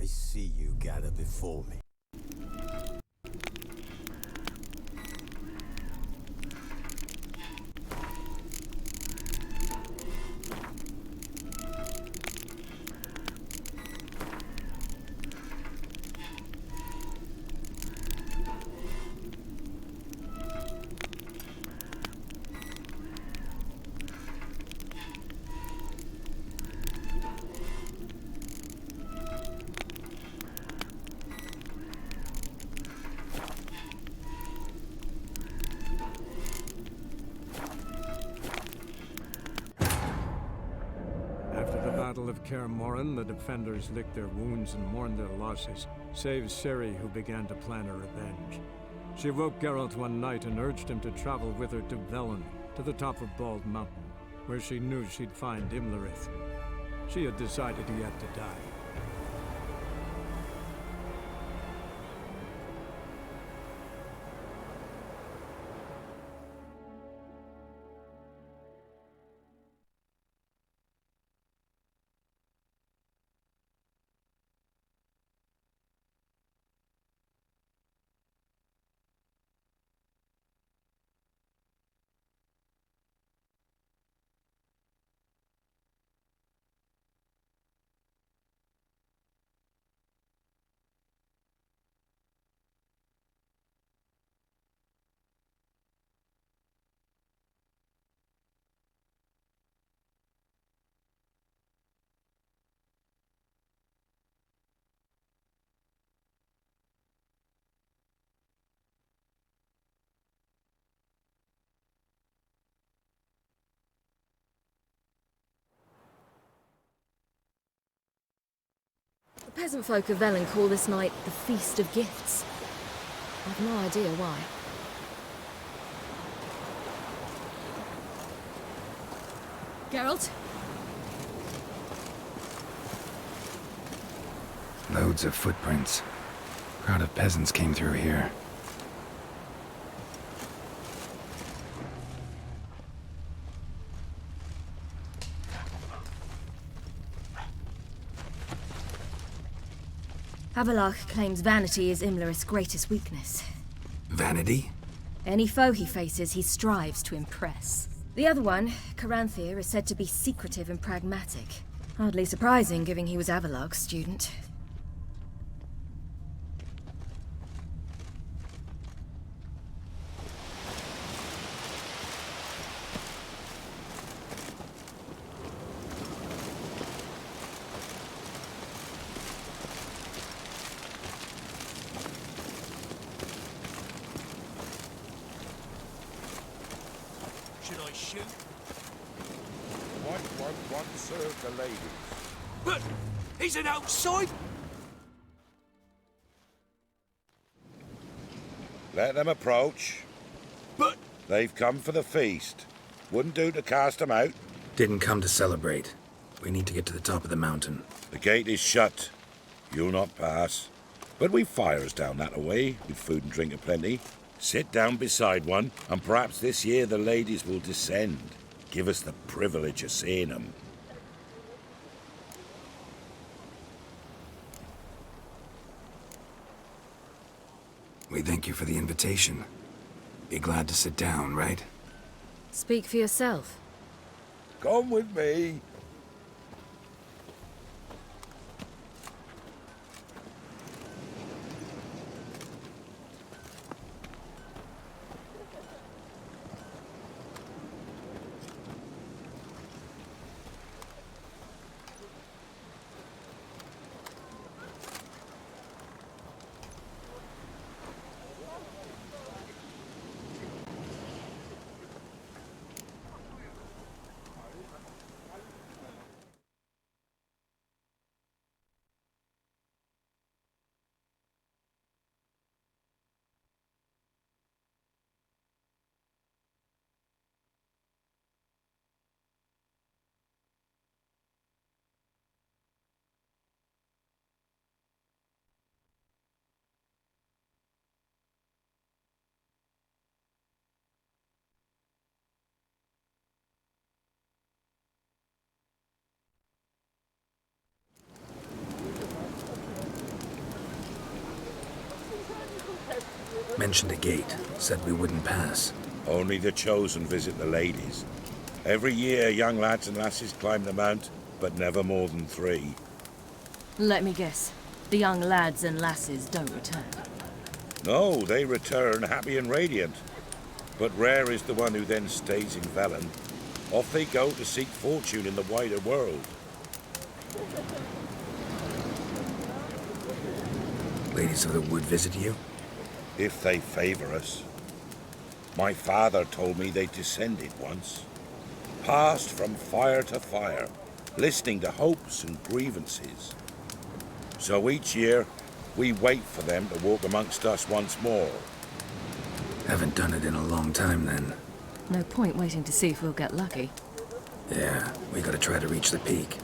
I see you gather before me. After the Battle of Kaer Morhen, the defenders licked their wounds and mourned their losses, save Ciri, who began to plan a revenge. She woke Geralt one night and urged him to travel with her to Velen, to the top of Bald Mountain, where she knew she'd find Imlerith. She had decided he had to die. The peasant folk of Velen call this night the Feast of Gifts. I've no idea why. Geralt? Loads of footprints. Crowd of peasants came through here. Avallac'h claims vanity is Imlerith's greatest weakness. Vanity? Any foe he faces, he strives to impress. The other one, Caranthir, is said to be secretive and pragmatic. Hardly surprising, given he was Avallac'h's student. One serve the ladies. But he's an outside. Let them approach. But They've come for the feast. Wouldn't do to cast them out. Didn't come to celebrate. We need to get to the top of the mountain. The gate is shut. You'll not pass. But we've fires down that way, with food and drink aplenty. Sit down beside one, and perhaps this year the ladies will descend. Give us the privilege of seeing them. We thank you for the invitation. Be glad to sit down, right? Speak for yourself. Come with me. Mentioned a gate. Said we wouldn't pass. Only the chosen visit the ladies. Every year, young lads and lasses climb the mount, but never more than 3. Let me guess. The young lads and lasses don't return. No, they return happy and radiant. But rare is the one who then stays in Velen. Off they go to seek fortune in the wider world. Ladies of the wood visit you? If they favor us. My father told me they descended once. Passed from fire to fire, listening to hopes and grievances. So each year, we wait for them to walk amongst us once more. Haven't done it in a long time, then. No point waiting to see if we'll get lucky. Yeah, we gotta try to reach the peak.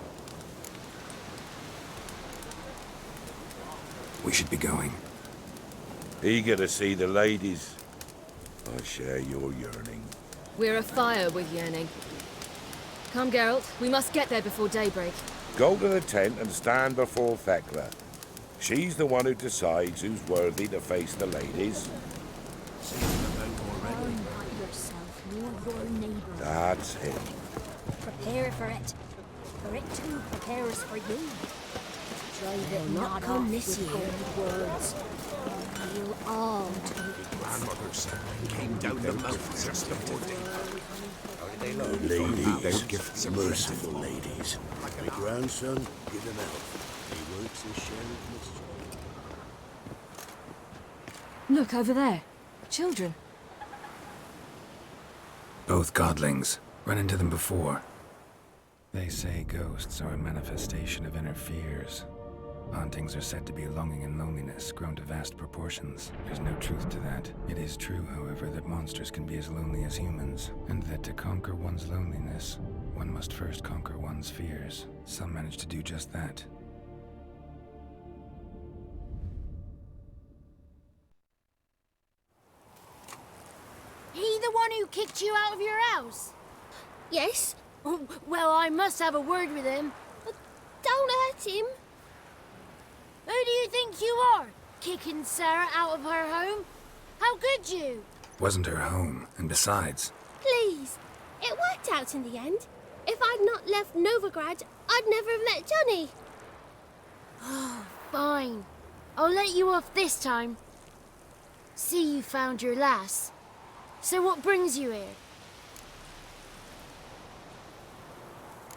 We should be going. Eager to see the ladies. I share your yearning. We're afire with yearning. Come, Geralt. We must get there before daybreak. Go to the tent and stand before Thekla. She's the one who decides who's worthy to face the ladies. That's it. Prepare for it. For it too prepares for you. Drive it not come this year. Words. You'll all Grandmother said came down the mountain just before daybreak. Ladies, gifts merciful ladies. My grandson, give him elf. He works his share of mischief. Look, over there. Children. Both godlings. Run into them before. They say ghosts are a manifestation of inner fears. Hauntings are said to be longing and loneliness grown to vast proportions. There's no truth to that. It is true, however, that monsters can be as lonely as humans, and that to conquer one's loneliness, one must first conquer one's fears. Some manage to do just that. He the one who kicked you out of your house? Yes. Oh, well, I must have a word with him. But don't hurt him. Who do you think you are? Kicking Sarah out of her home? How could you? Wasn't her home, and besides... Please. It worked out in the end. If I'd not left Novigrad, I'd never have met Johnny. Oh, fine. I'll let you off this time. See, you found your lass. So what brings you here?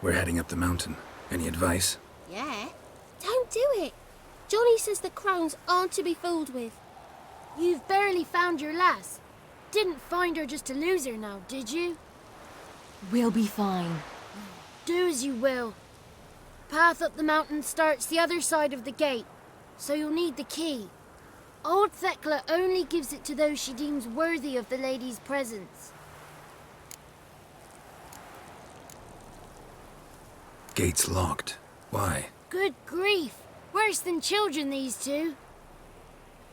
We're heading up the mountain. Any advice? Yeah. Don't do it. Johnny says the crones aren't to be fooled with. You've barely found your lass. Didn't find her just to lose her now, did you? We'll be fine. Do as you will. Path up the mountain starts the other side of the gate, so you'll need the key. Old Thekla only gives it to those she deems worthy of the lady's presence. Gate's locked. Why? Good grief! Worse than children, these two.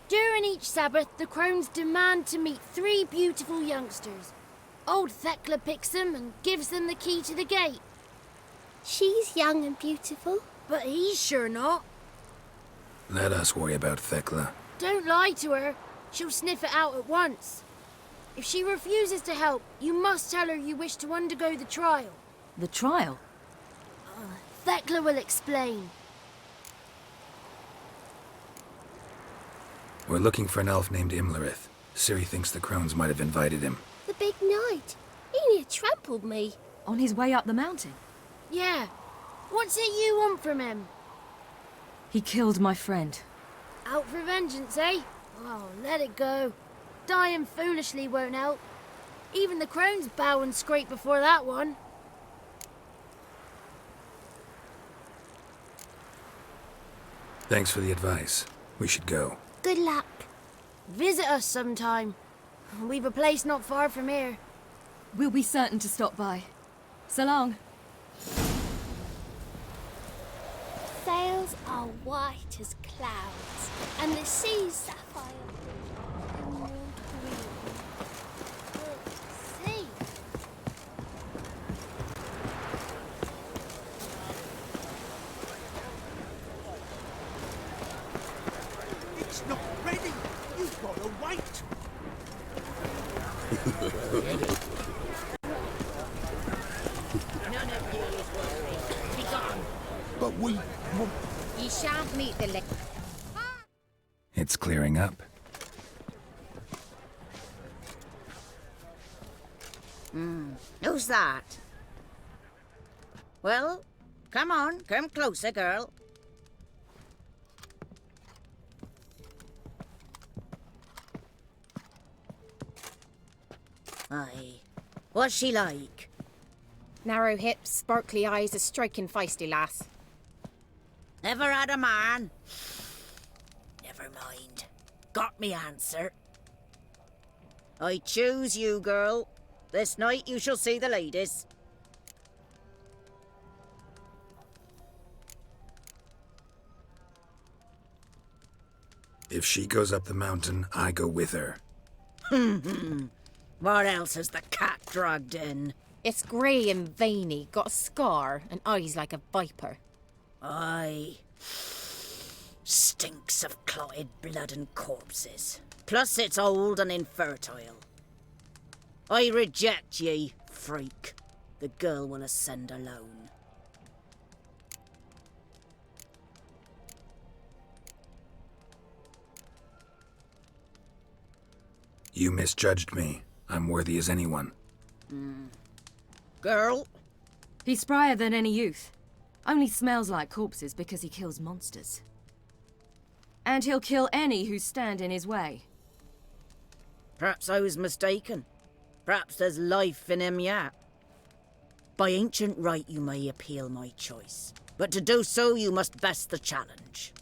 During each Sabbath, the crones demand to meet 3 beautiful youngsters. Old Thekla picks them and gives them the key to the gate. She's young and beautiful. But he's sure not. Let us worry about Thekla. Don't lie to her. She'll sniff it out at once. If she refuses to help, you must tell her you wish to undergo the trial. The trial? Thekla will explain. We're looking for an elf named Imlerith. Ciri thinks the crones might have invited him. The big knight. He near trampled me. On his way up the mountain? Yeah. What's it you want from him? He killed my friend. Out for vengeance, eh? Oh, let it go. Dying foolishly won't help. Even the crones bow and scrape before that one. Thanks for the advice. We should go. Good luck. Visit us sometime. We've a place not far from here. We'll be certain to stop by. So long. Sails are white as clouds, and the sea's sapphire. Emerald green. See? It's not ready. You've got to wait. None of yous worry. Be gone. But we... Ye shan't meet the lady. It's clearing up. Who's that? Well, come on, come closer, girl. Aye. What's she like? Narrow hips, sparkly eyes, a striking feisty lass. Ever had a man? Never mind. Got me answer. I choose you, girl. This night you shall see the ladies. If she goes up the mountain, I go with her. What else has the cat dragged in? It's grey and veiny, got a scar, and eyes like a viper. Aye. Stinks of clotted blood and corpses. Plus it's old and infertile. I reject ye, freak. The girl will ascend alone. You misjudged me. I'm worthy as anyone. Girl? He's sprier than any youth. Only smells like corpses because he kills monsters. And he'll kill any who stand in his way. Perhaps I was mistaken. Perhaps there's life in him yet. By ancient right you may appeal my choice. But to do so you must best the challenge.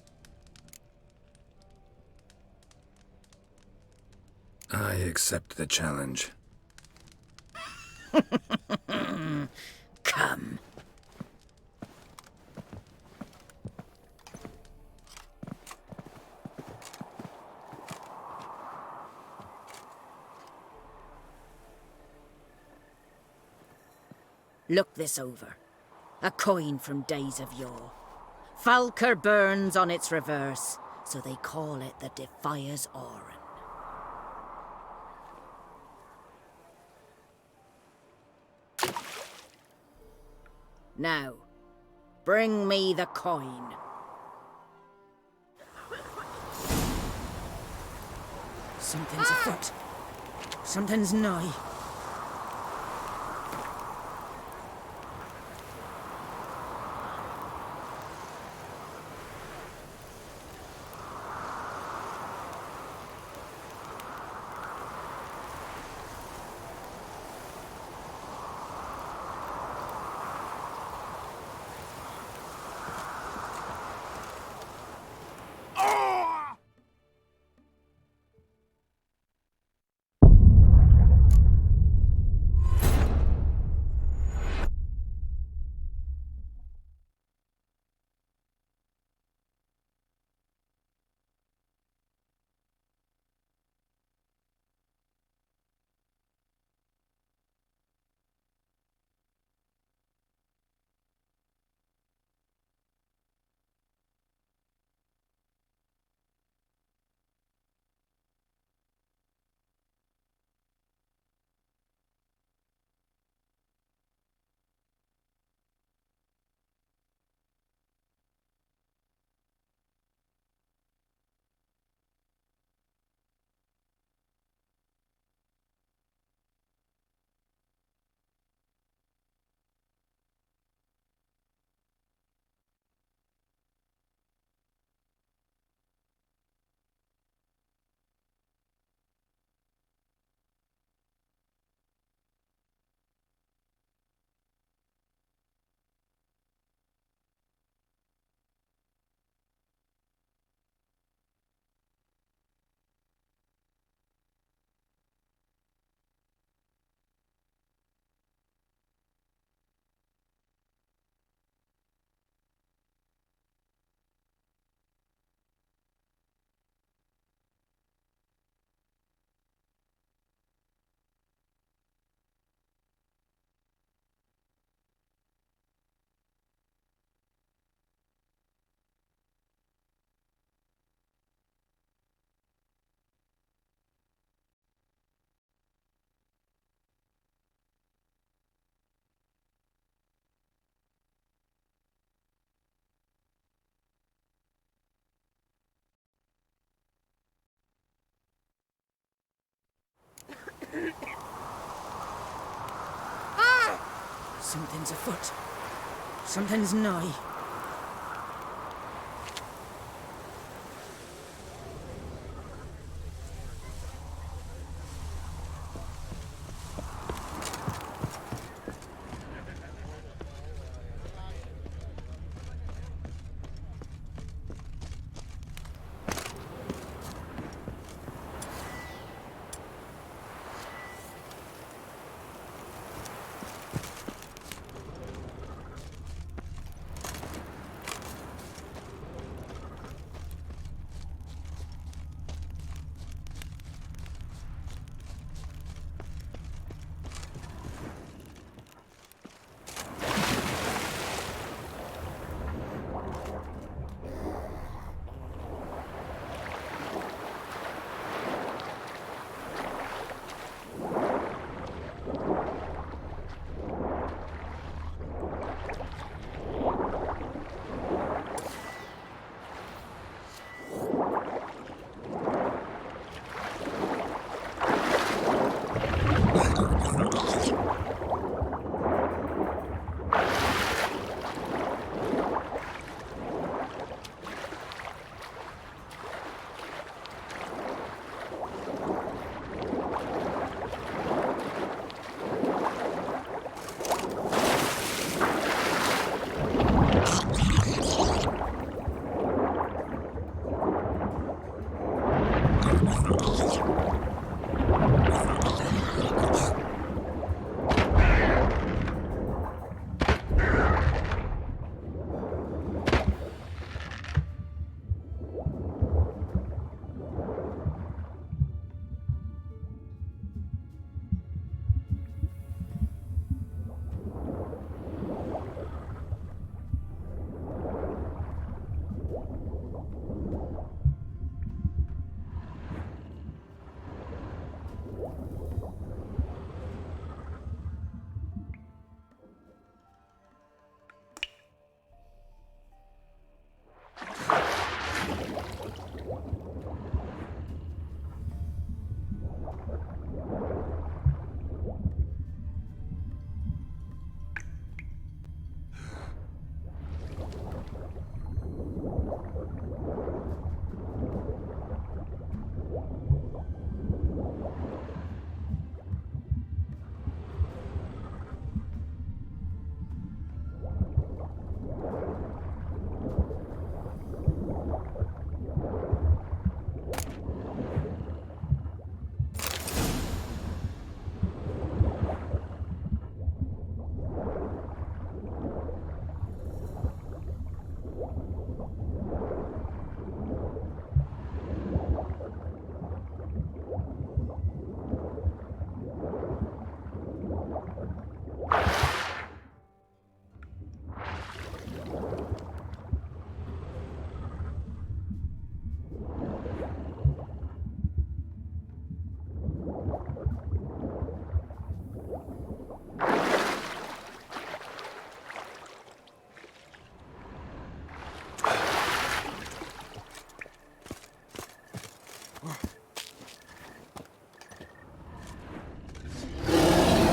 I accept the challenge. Come. Look this over. A coin from days of yore. Falker burns on its reverse, so they call it the Defier's Oran. Now, bring me the coin. Something's afoot. Something's nigh. Something's afoot. Something's nigh.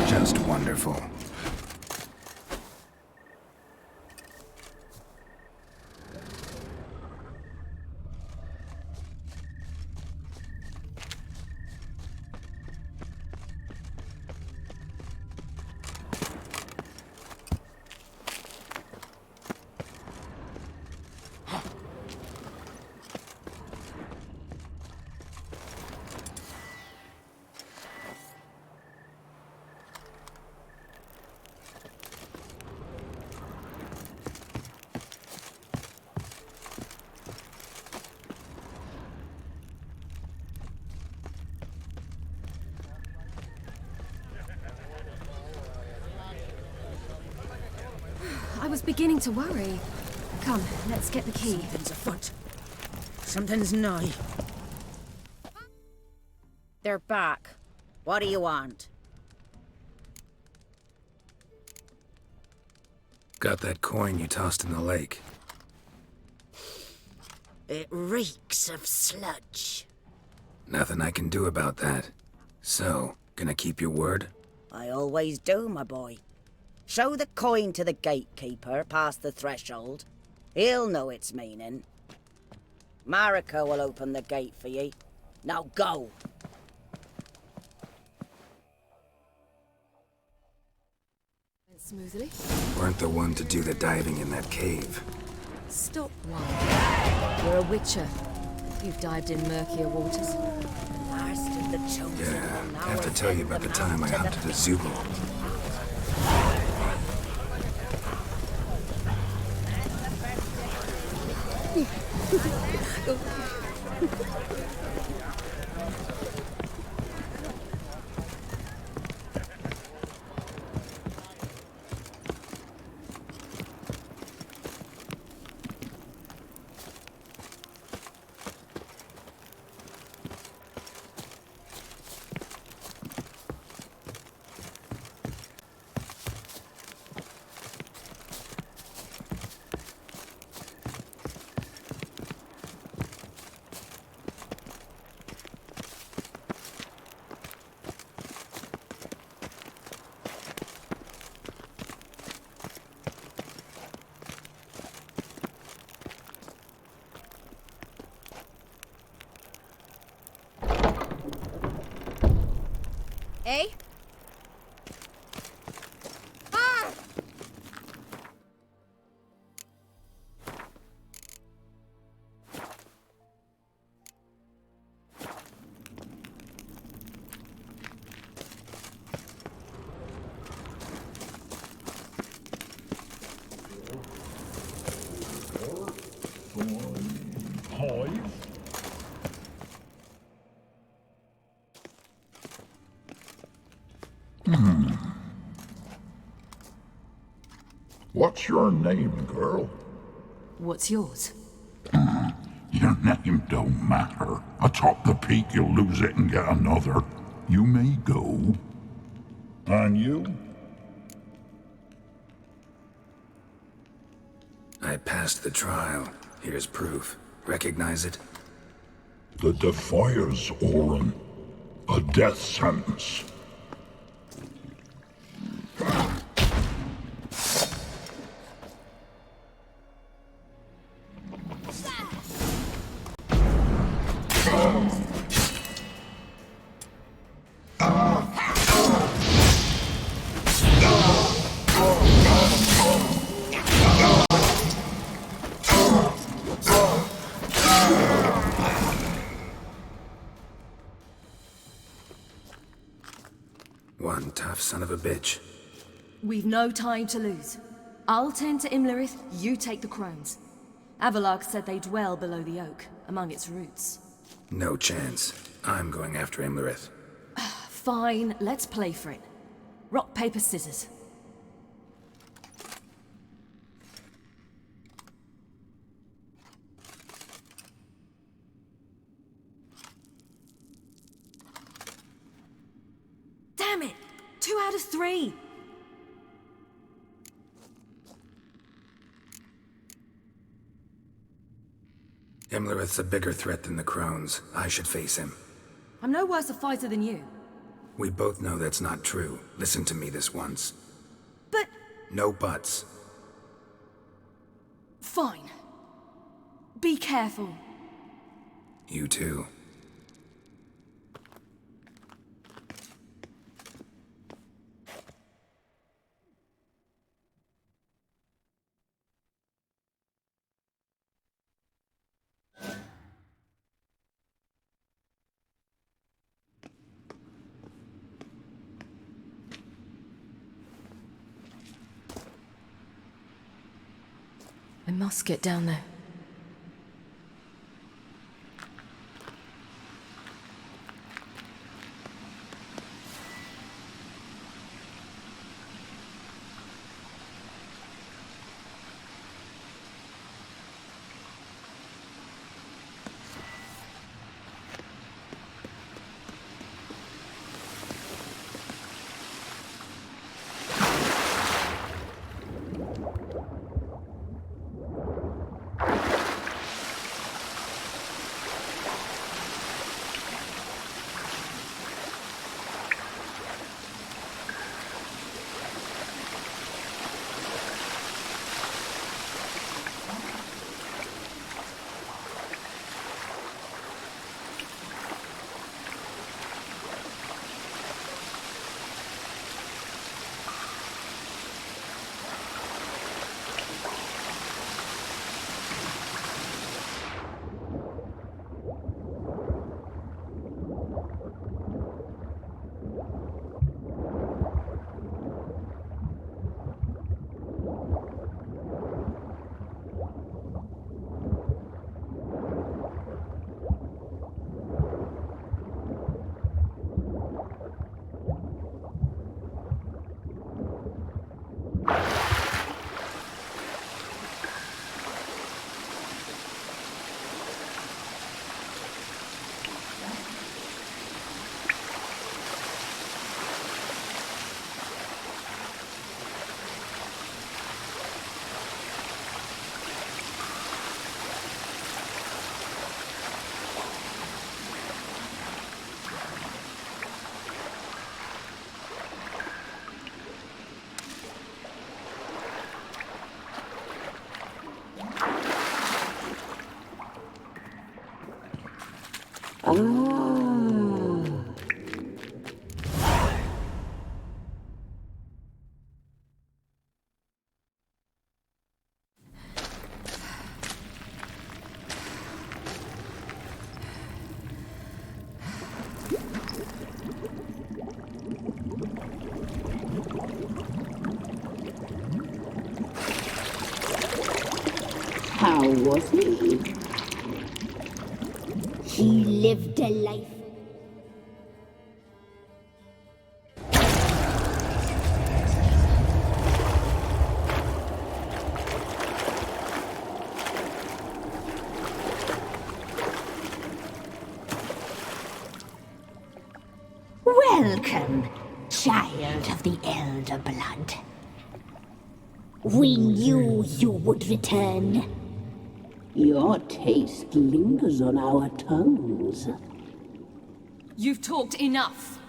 Just wonderful. I was beginning to worry. Come, let's get the key. Something's afoot. Something's nigh. They're back. What do you want? Got that coin you tossed in the lake. It reeks of sludge. Nothing I can do about that. So, gonna keep your word? I always do, my boy. Show the coin to the gatekeeper past the threshold. He'll know its meaning. Mariko will open the gate for ye. Now go! Went smoothly. Weren't the one to do the diving in that cave. Stop one. You're a witcher. You've dived in murkier waters. Last of the chosen Yeah, one, I have to now tell you ascend about the the time I mountain hunted a Zubul. Eh? What's your name, girl? What's yours? Your name don't matter. Atop the peak, you'll lose it and get another. You may go. And you? I passed the trial. Here's proof. Recognize it? The Defiers, Orin. A death sentence. One tough son of a bitch. We've no time to lose. I'll tend to Imlerith, you take the crones. Avalok said they dwell below the oak, among its roots. No chance. I'm going after Imlerith. Fine, let's play for it. Rock, paper, scissors. Damn it! 2 out of 3! Imlerith's a bigger threat than the crones. I should face him. I'm no worse a fighter than you. We both know that's not true. Listen to me this once. But... No buts. Fine. Be careful. You too. I must get down there. How was he? He lived a life. Welcome, child of the elder blood. We knew you would return. Your taste lingers on our tongues. You've talked enough.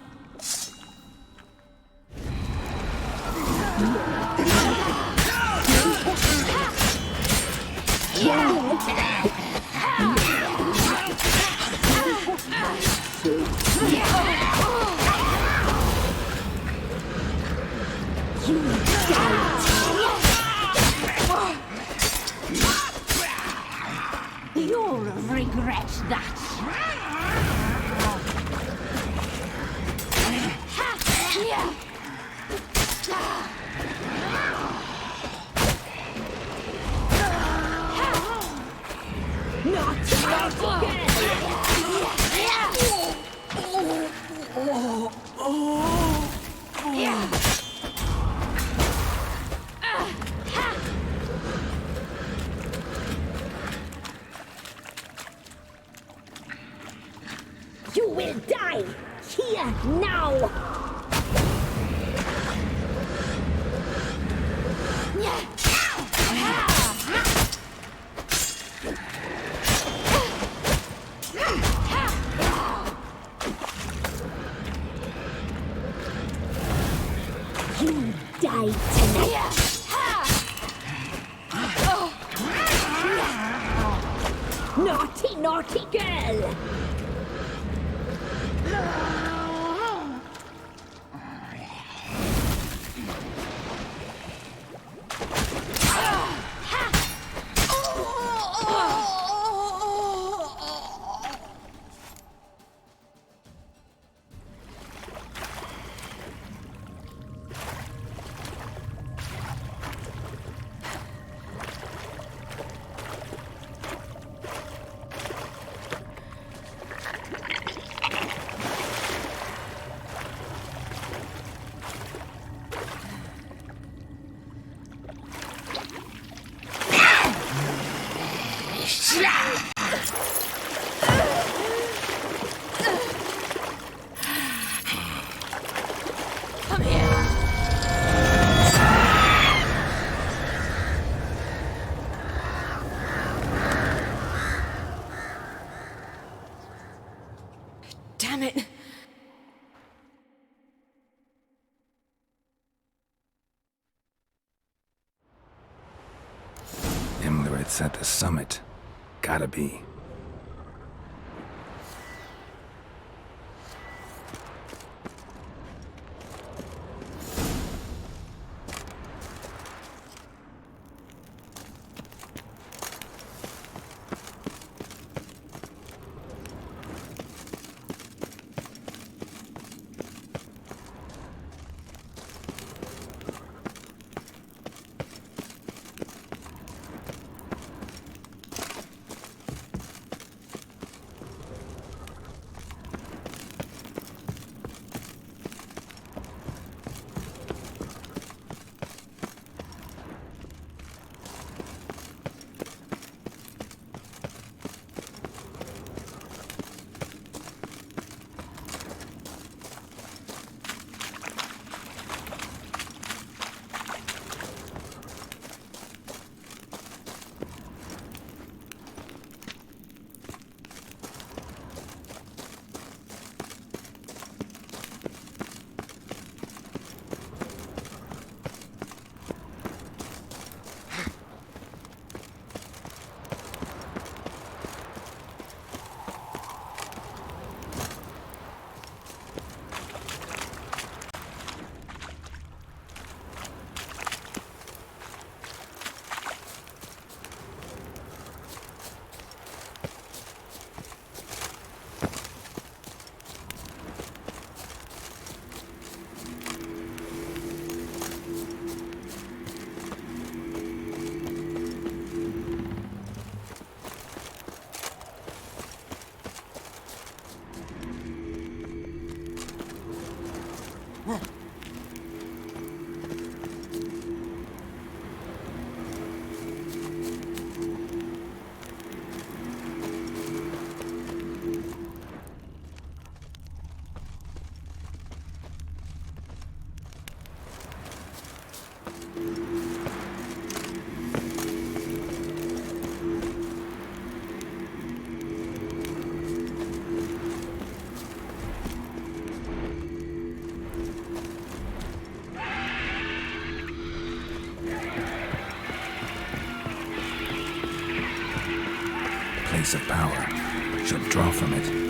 You'll regret that. You will die here now. You die tonight. Naughty, naughty girl. Damn it. Himmler, it's at the summit. Gotta be. place of power. She'll draw from it.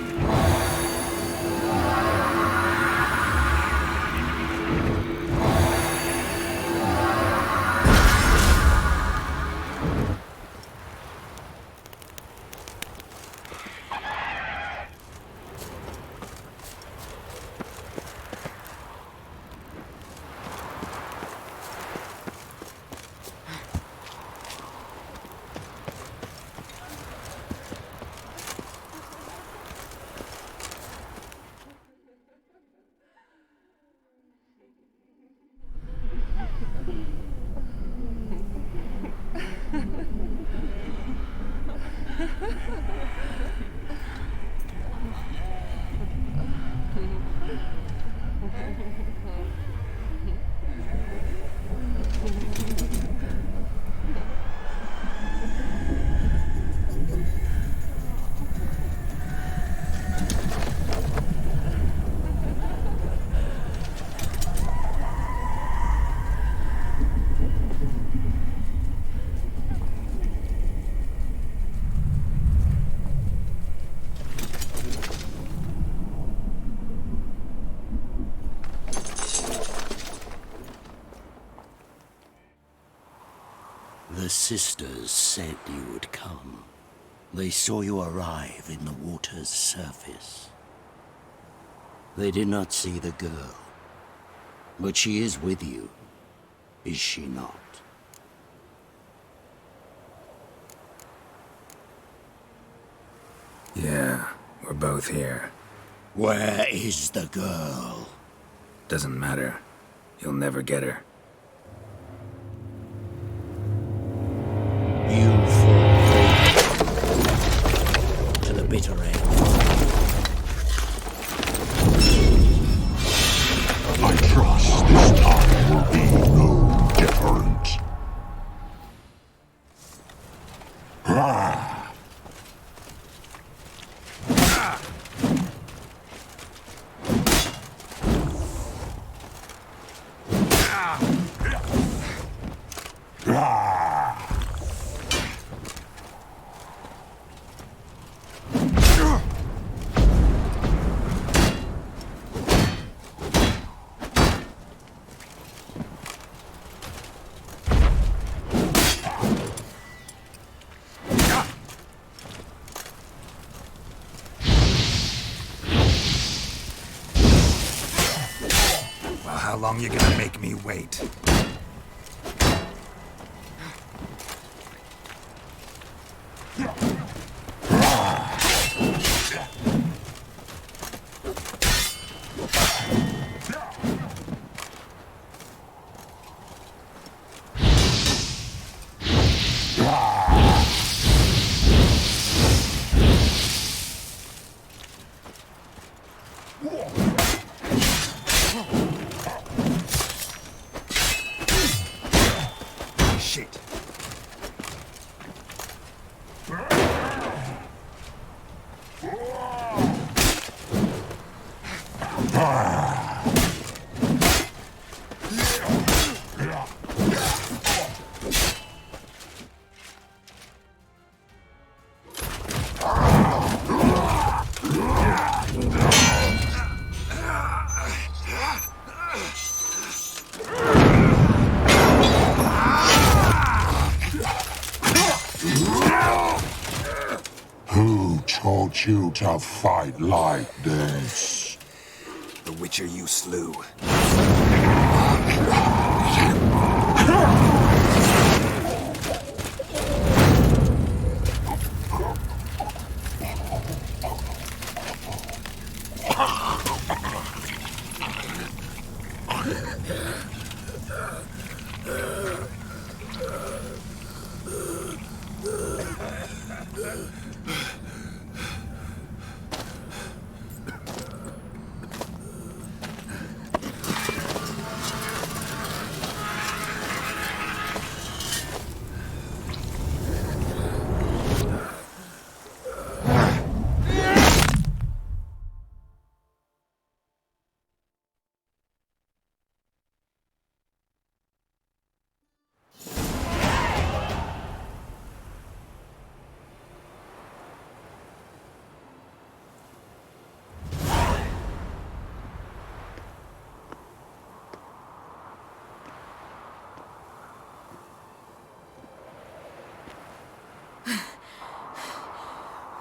The sisters said you would come. They saw you arrive in the water's surface. They did not see the girl. But she is with you, is she not? Yeah, we're both here. Where is the girl? Doesn't matter. You'll never get her. You fall to the bitter end. I trust this time will be no different. Well, how long you gonna make me wait? Shit. Who taught you to fight like this? The Witcher you slew.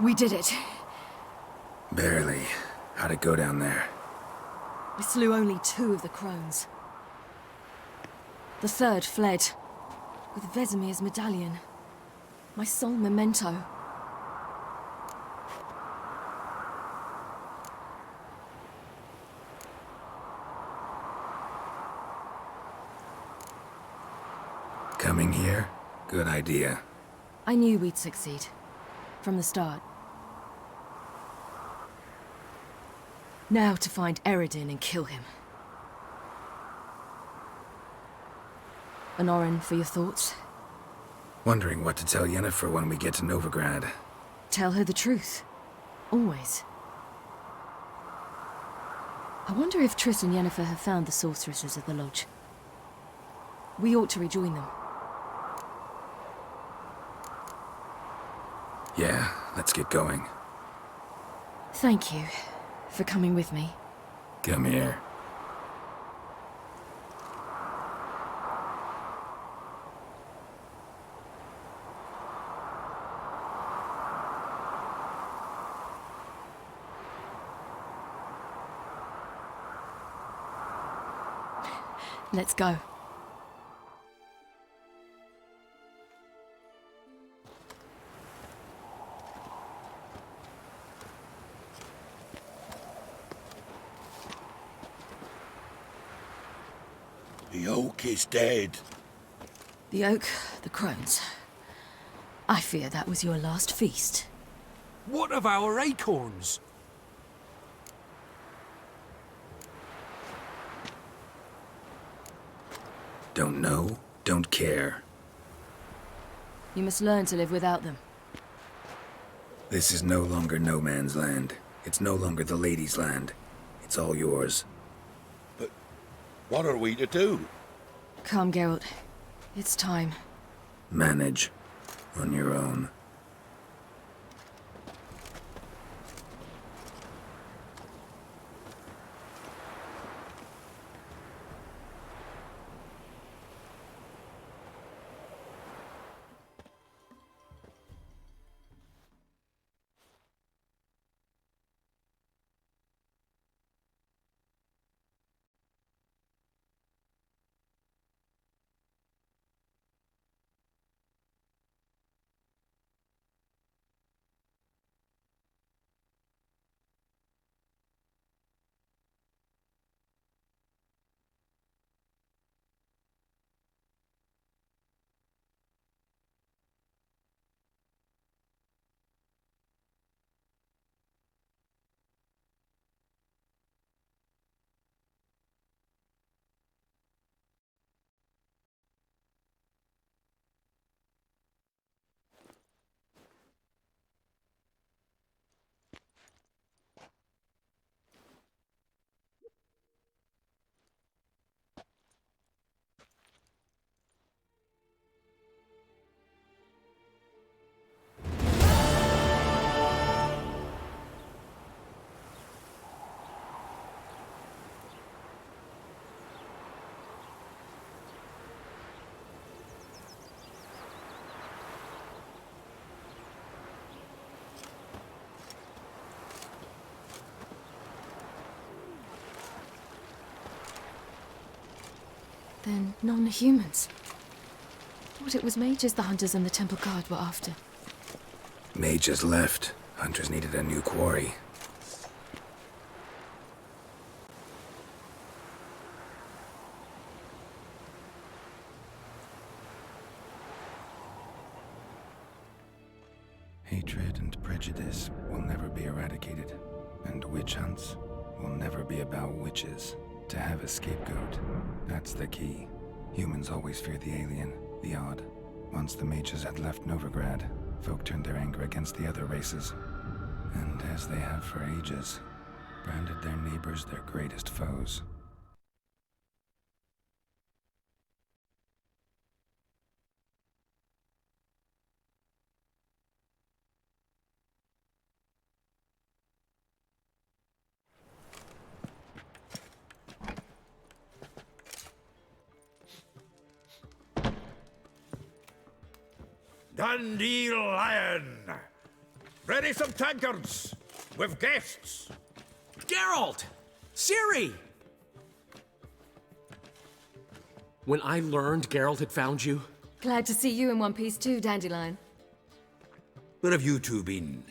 We did it. Barely. How'd it go down there? We slew only 2 of the crones. The third fled, with Vesemir's medallion. My sole memento. Coming here? Good idea. I knew we'd succeed. From the start. Now to find Eredin and kill him. Honorin, for your thoughts? Wondering what to tell Yennefer when we get to Novigrad. Tell her the truth. Always. I wonder if Triss and Yennefer have found the sorceresses of the Lodge. We ought to rejoin them. Yeah, let's get going. Thank you for coming with me. Come here. Let's go. The oak is dead. The oak, the crones. I fear that was your last feast. What of our acorns? Don't know, don't care. You must learn to live without them. This is no longer no man's land. It's no longer the lady's land. It's all yours. But what are we to do? Come, Geralt. It's time. Manage. On your own. Then non-humans. Thought it was mages the hunters and the temple guard were after. Mages left. Hunters needed a new quarry. Hatred and prejudice will never be eradicated, and witch hunts will never be about witches. To have a scapegoat, that's the key. Humans always fear the alien, the odd. Once the mages had left Novigrad, folk turned their anger against the other races. And as they have for ages, branded their neighbors their greatest foes. Dandelion! Ready some tankards! With guests! Geralt! Ciri! When I learned Geralt had found you... Glad to see you in one piece too, Dandelion. Where have you two been?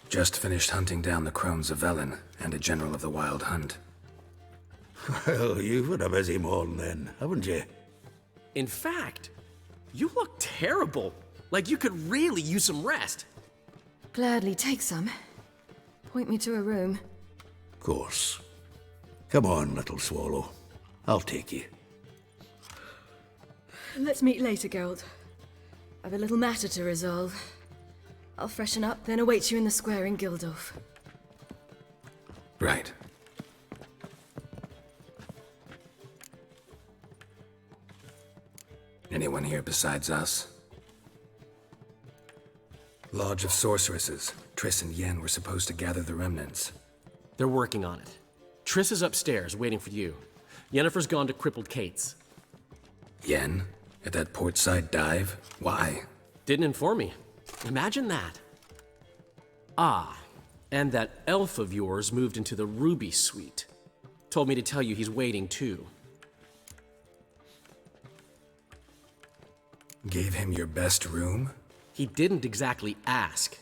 Just finished hunting down the crones of Velen and a general of the Wild Hunt. Well, you've had a busy morning then, haven't you? In fact, you look terrible. Like you could really use some rest. Gladly take some. Point me to a room. Of course. Come on, little swallow. I'll take you. Let's meet later, Geralt. I've a little matter to resolve. I'll freshen up, then await you in the square in Gildorf. Right. Anyone here besides us? Lodge of Sorceresses. Triss and Yen were supposed to gather the remnants. They're working on it. Triss is upstairs, waiting for you. Yennefer's gone to Crippled Kate's. Yen? At that portside dive? Why? Didn't inform me. Imagine that. Ah, and that elf of yours moved into the Ruby Suite. Told me to tell you he's waiting too. Gave him your best room? He didn't exactly ask.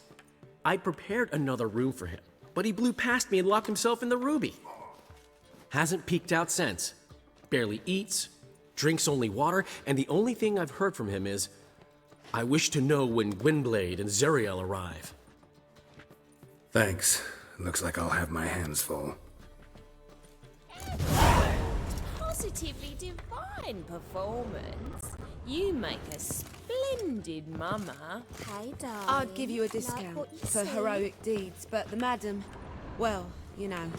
I prepared another room for him, but he blew past me and locked himself in the Ruby. Hasn't peeked out since. Barely eats, drinks only water, and the only thing I've heard from him is, I wish to know when Gwynblade and Zeriel arrive. Thanks. Looks like I'll have my hands full. Positively divine performance. You make a splendid mama. Hey, darling. I'd give you a Like discount what you for see? heroic deeds, but the madam, well, you know.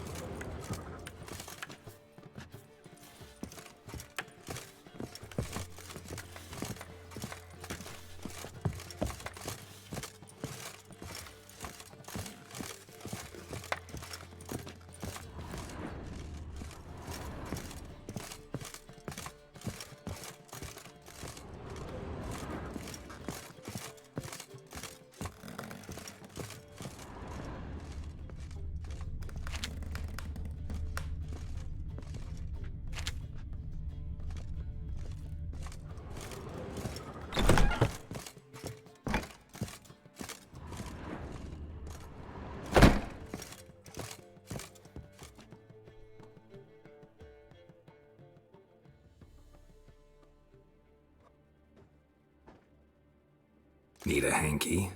Need a hanky?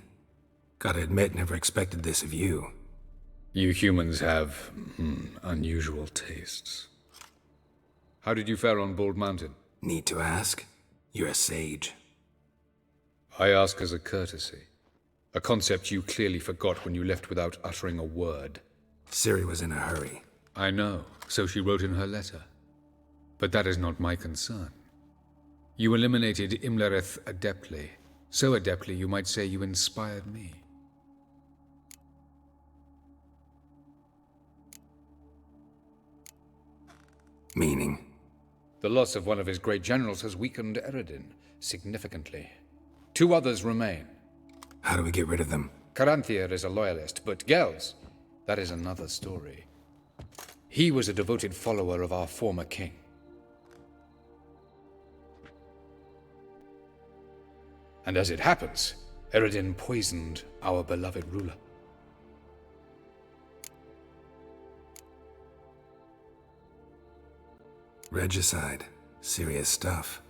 Gotta admit, never expected this of you. You humans have, unusual tastes. How did you fare on Bald Mountain? Need to ask? You're a sage. I ask as a courtesy. A concept you clearly forgot when you left without uttering a word. Ciri was in a hurry. I know, so she wrote in her letter. But that is not my concern. You eliminated Imlerith adeptly. So adeptly, you might say you inspired me. Meaning? The loss of one of his great generals has weakened Eredin significantly. 2 others remain. How do we get rid of them? Caranthier is a loyalist, but Gels, that is another story. He was a devoted follower of our former king. And as it happens, Eredin poisoned our beloved ruler. Regicide. Serious stuff.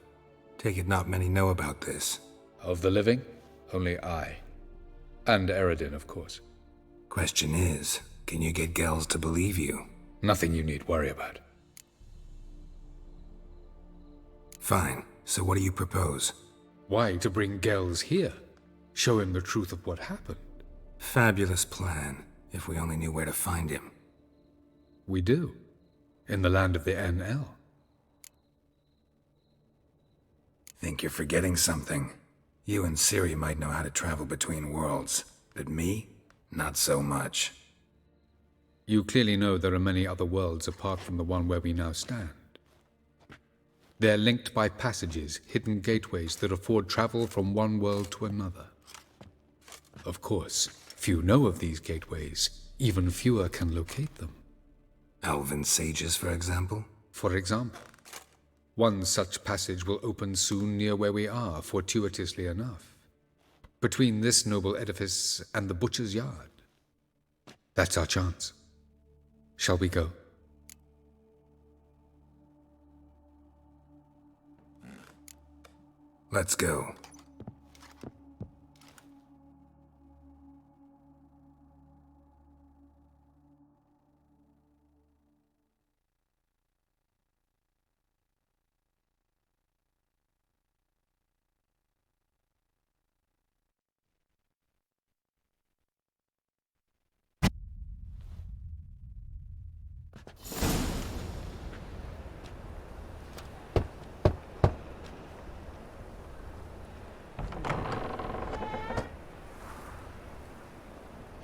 Take it not many know about this. Of the living, only I. And Eredin, of course. Question is, can you get Gels to believe you? Nothing you need worry about. Fine. So what do you propose? Why, to bring Gels here. Show him the truth of what happened. Fabulous plan, if we only knew where to find him. We do. In the land of the NL. Think you're forgetting something. You and Ciri might know how to travel between worlds, but me? Not so much. You clearly know there are many other worlds apart from the one where we now stand. They're linked by passages, hidden gateways that afford travel from one world to another. Of course, few know of these gateways. Even fewer can locate them. Elven sages, for example? For example. One such passage will open soon near where we are, fortuitously enough. Between this noble edifice and the butcher's yard. That's our chance. Shall we go? Let's go.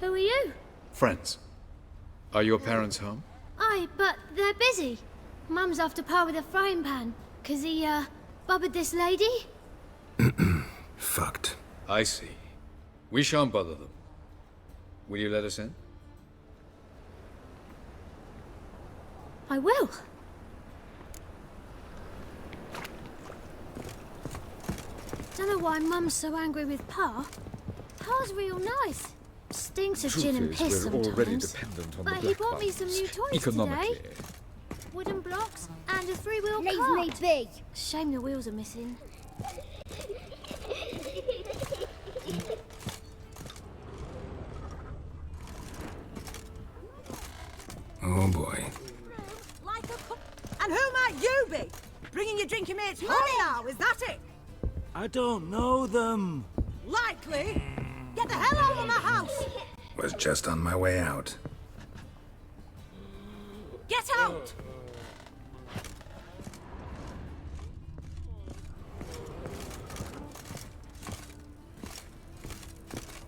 Who are you? Friends. Are your parents home? Aye, but they're busy. Mum's off to par with a frying pan, 'cause he, bubbered this lady. Fucked. I see. We shan't bother them. Will you let us in? I will. Don't know why Mum's so angry with Pa. Pa's real nice. Stinks of gin and piss sometimes. Already dependent on but the he bought me some new toys today. Wooden blocks and a three-wheel cart. Leave me be. Shame the wheels are missing. Oh boy. And who might you be? Bringing your drinking mates honey now, is that it? I don't know them. Likely. Get the hell out of my house! Was just on my way out. Get out!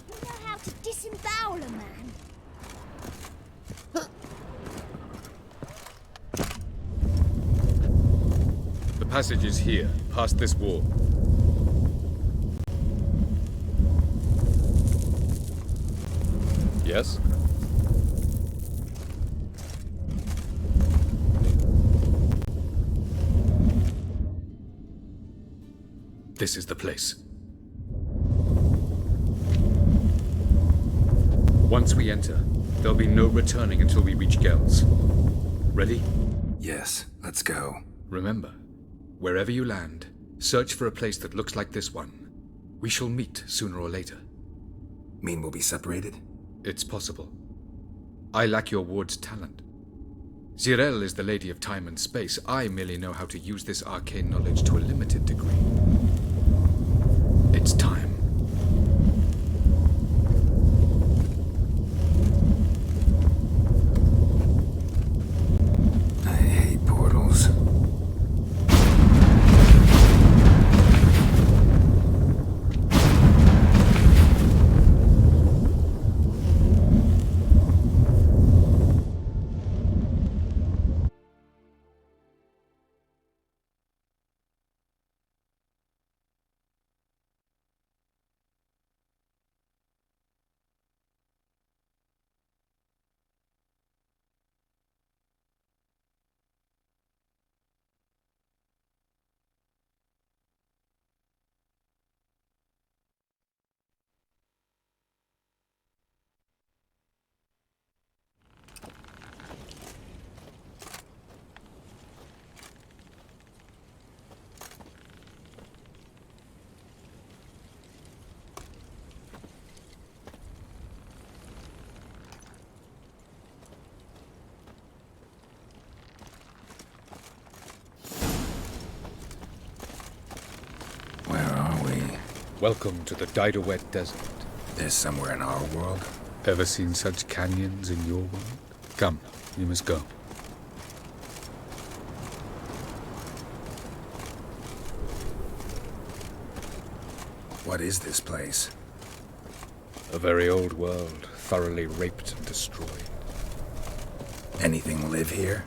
You know how to disembowel a man. The passage is here, past this wall. Yes? This is the place. Once we enter, there'll be no returning until we reach Gel's. Ready? Yes, let's go. Remember, wherever you land, search for a place that looks like this one. We shall meet sooner or later. Mean we'll be separated? It's possible. I lack your ward's talent. Zirel is the lady of time and space. I merely know how to use this arcane knowledge to a limited degree. It's time. I hate portals. Welcome to the Didowet Desert. This somewhere in our world? Ever seen such canyons in your world? Come, we must go. What is this place? A very old world, thoroughly raped and destroyed. Anything live here?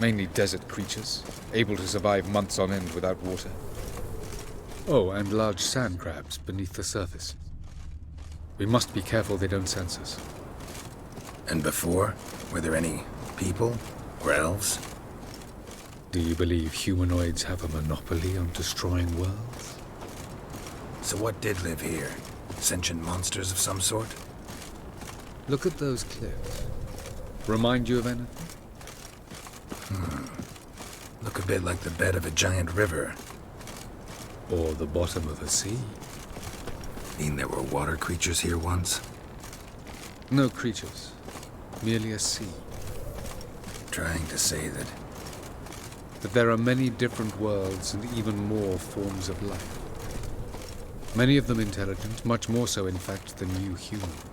Mainly desert creatures, able to survive months on end without water. Oh, and large sand crabs beneath the surface. We must be careful they don't sense us. And before? Were there any people? Or elves? Do you believe humanoids have a monopoly on destroying worlds? So what did live here? Sentient monsters of some sort? Look at those cliffs. Remind you of anything? Look a bit like the bed of a giant river. Or the bottom of a sea. Mean there were water creatures here once? No creatures. Merely a sea. Trying to say that there are many different worlds and even more forms of life. Many of them intelligent, much more so in fact than you humans.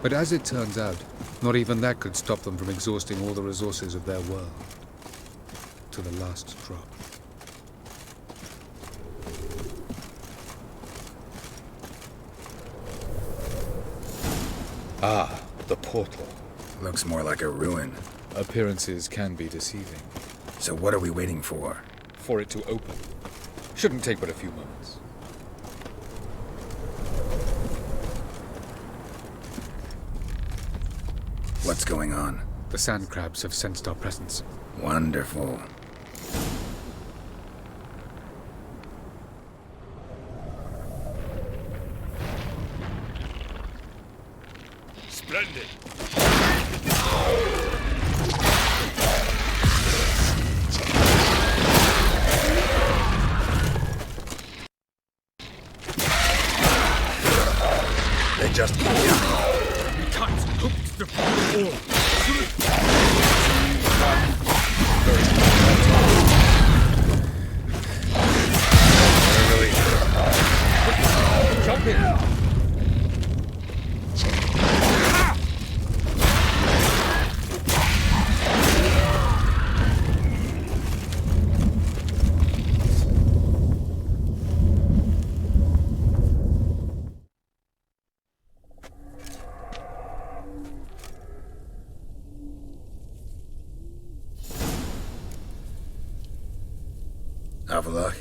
But as it turns out, not even that could stop them from exhausting all the resources of their world. To the last drop. Ah, the portal. looks more like a ruin. Appearances can be deceiving. So what are we waiting for? For it to open. Shouldn't take but a few moments. What's going on? The sand crabs have sensed our presence. Wonderful. Splendid. They just keep coming. We can't hope to fall. Jump in! Avalok.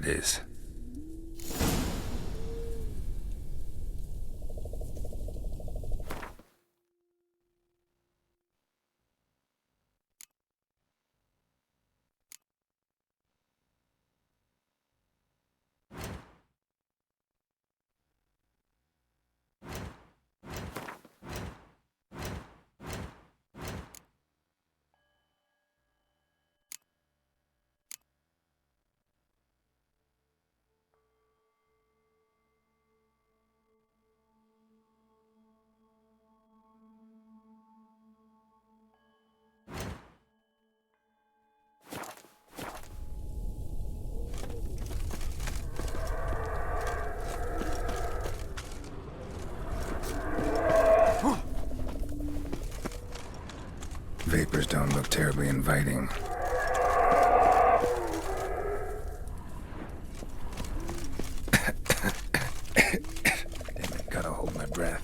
is. Vapors don't look terribly inviting. Damn it, gotta hold my breath.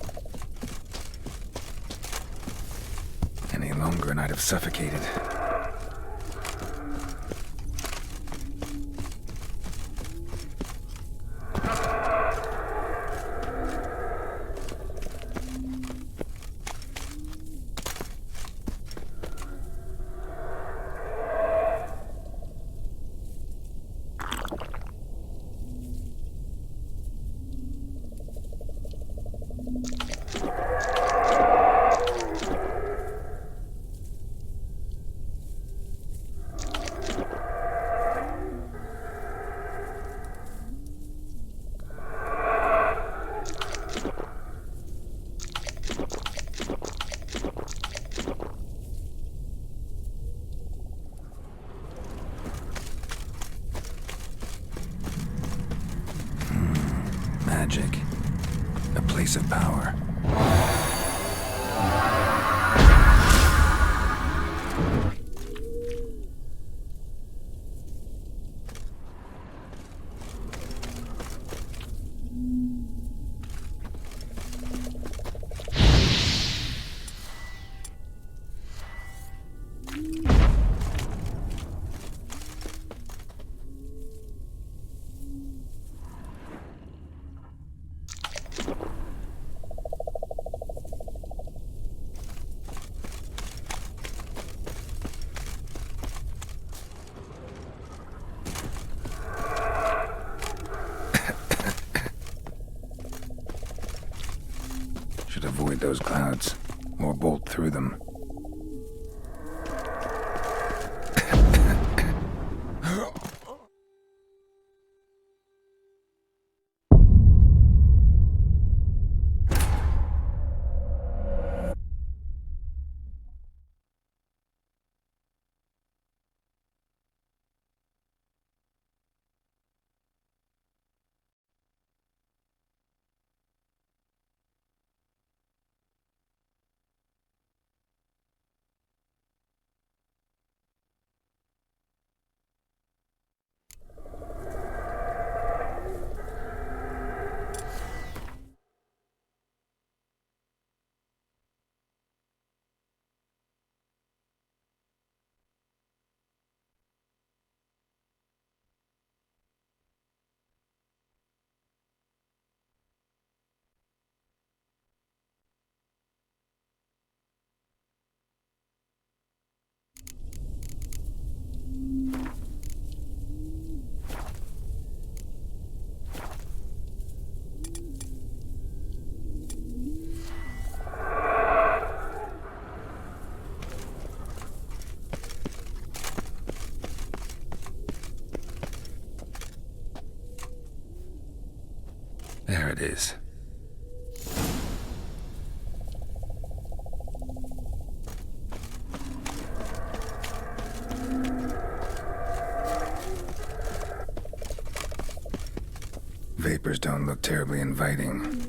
Any longer and I'd have suffocated. Magic. A place of power. Should avoid those clouds, or bolt through them. There it is. Vapors don't look terribly inviting.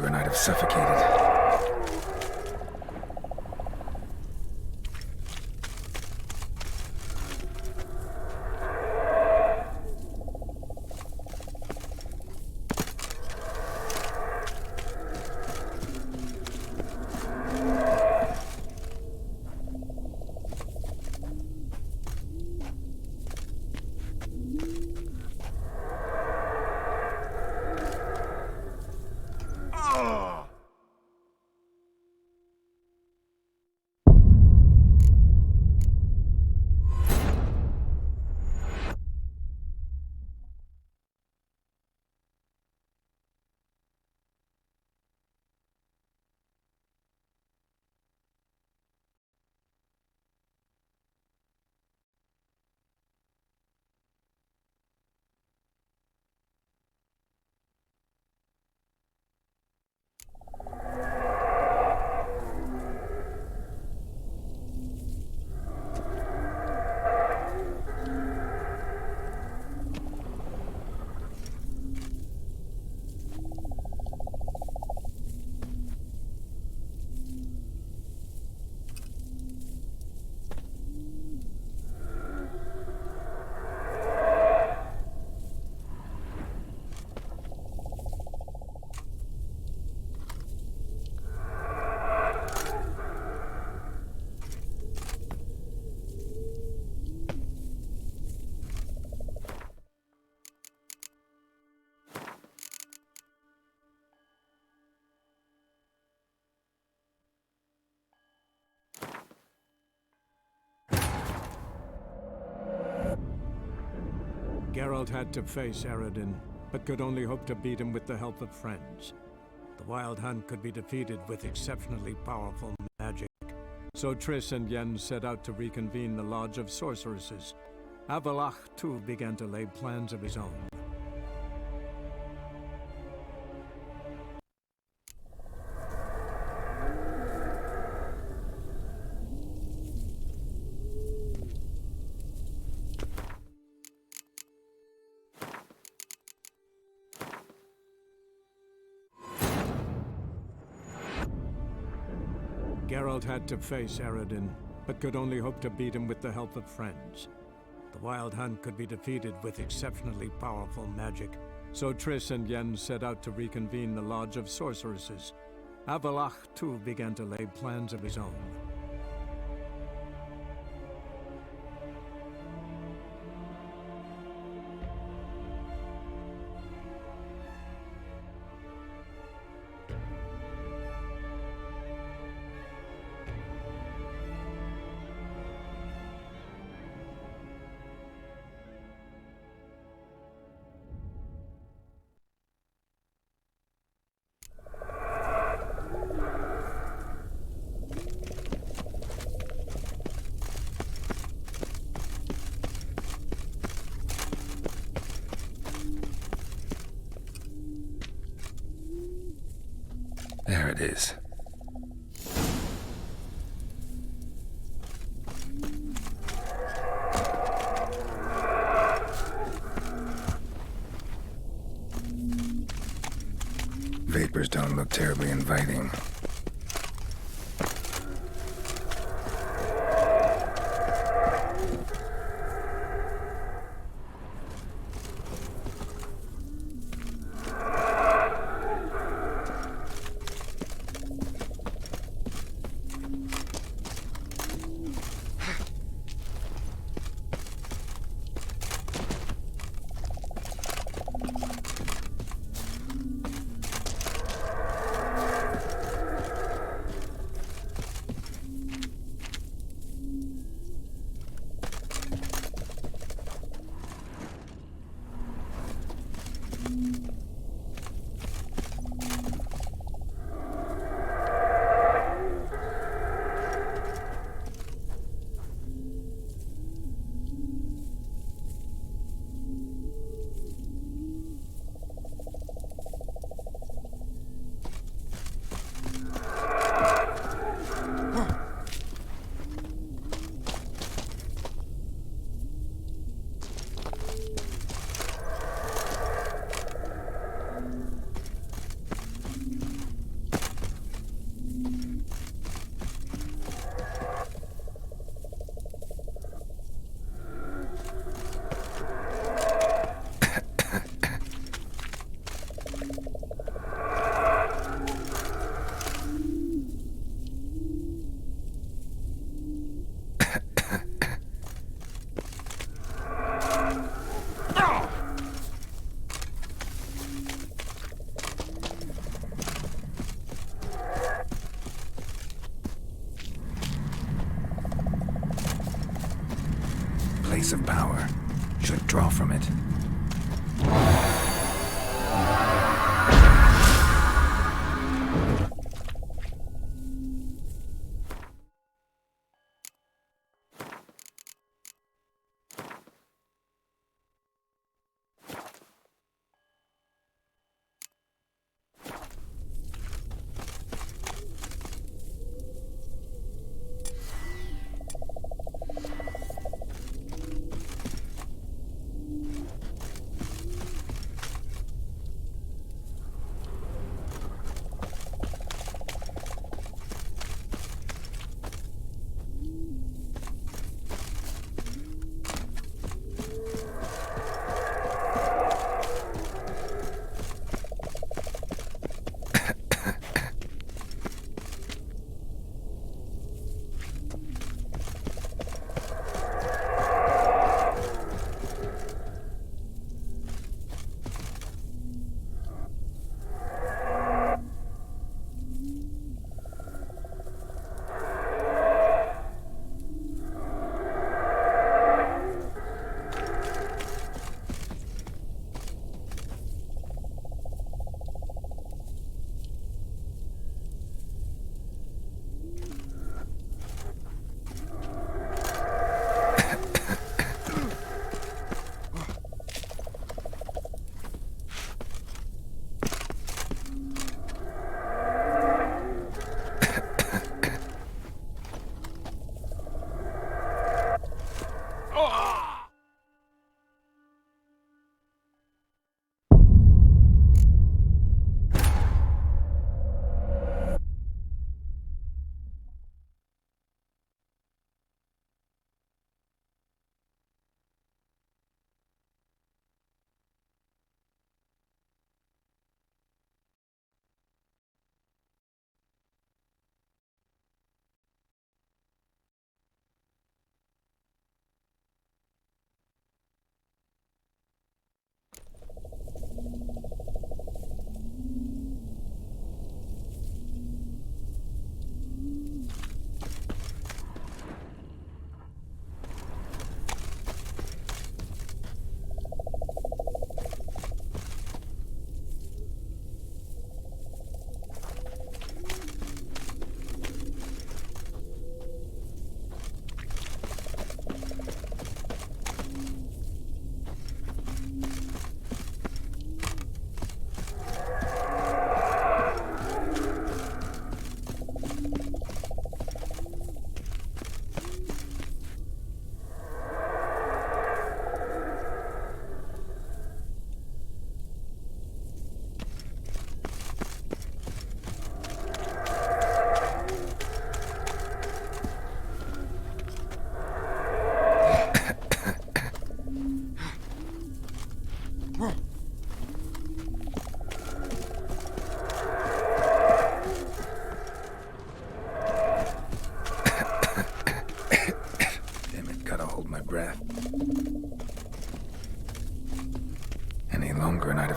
longer and I'd have suffocated. Geralt had to face Eredin, but could only hope to beat him with the help of friends. The Wild Hunt could be defeated with exceptionally powerful magic. So Triss and Yen set out to reconvene the Lodge of Sorceresses. Avalach, too, began to lay plans of his own. Geralt had to face Eredin, but could only hope to beat him with the help of friends. The Wild Hunt could be defeated with exceptionally powerful magic. So Triss and Yen set out to reconvene the Lodge of Sorceresses. Avalach, too, began to lay plans of his own. There it is. Vapors don't look terribly inviting. source of power. Should draw from it.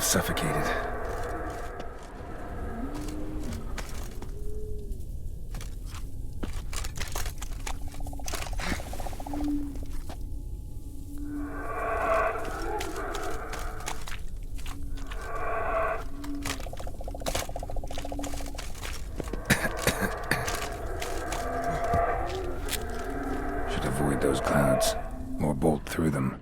Suffocated. Should avoid those clouds, or bolt through them.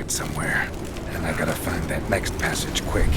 hide somewhere, and I gotta find that next passage quick.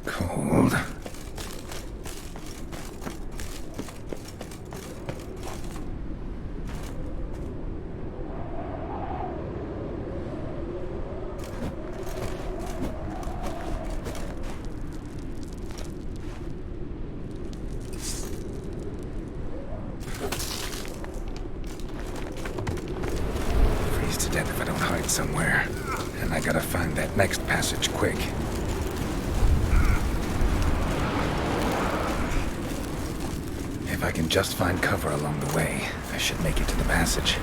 Cold. Freeze to death if I don't hide somewhere. And I gotta find that next passage quick. If I can just find cover along the way, I should make it to the passage.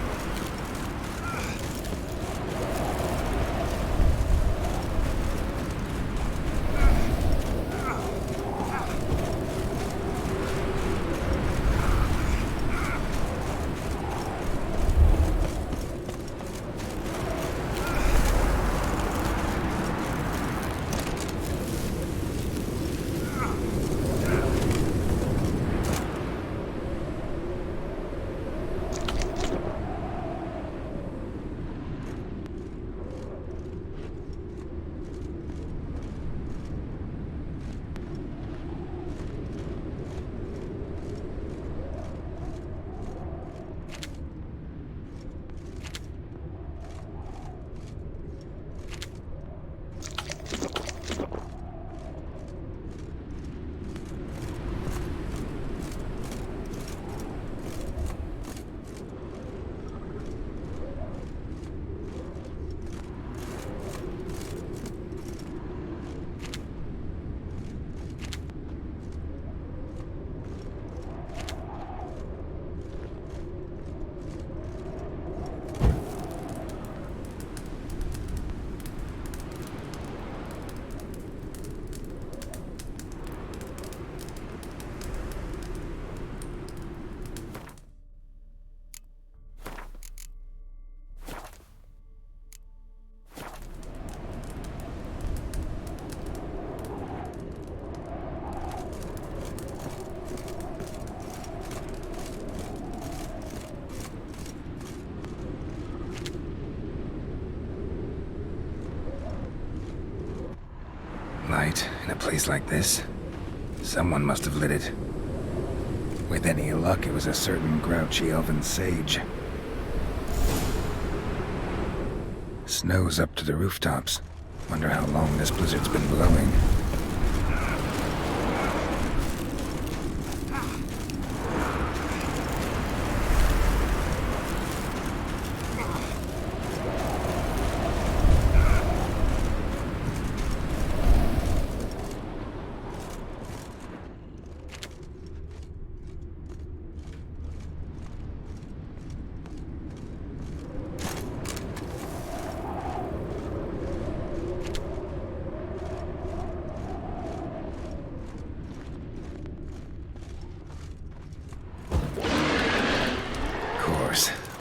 Light in a place like this? Someone must have lit it. With any luck, it was a certain grouchy elven sage. Snow's up to the rooftops. Wonder how long this blizzard's been blowing.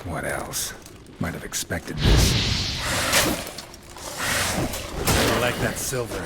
What else? Might have expected this. I like that silver.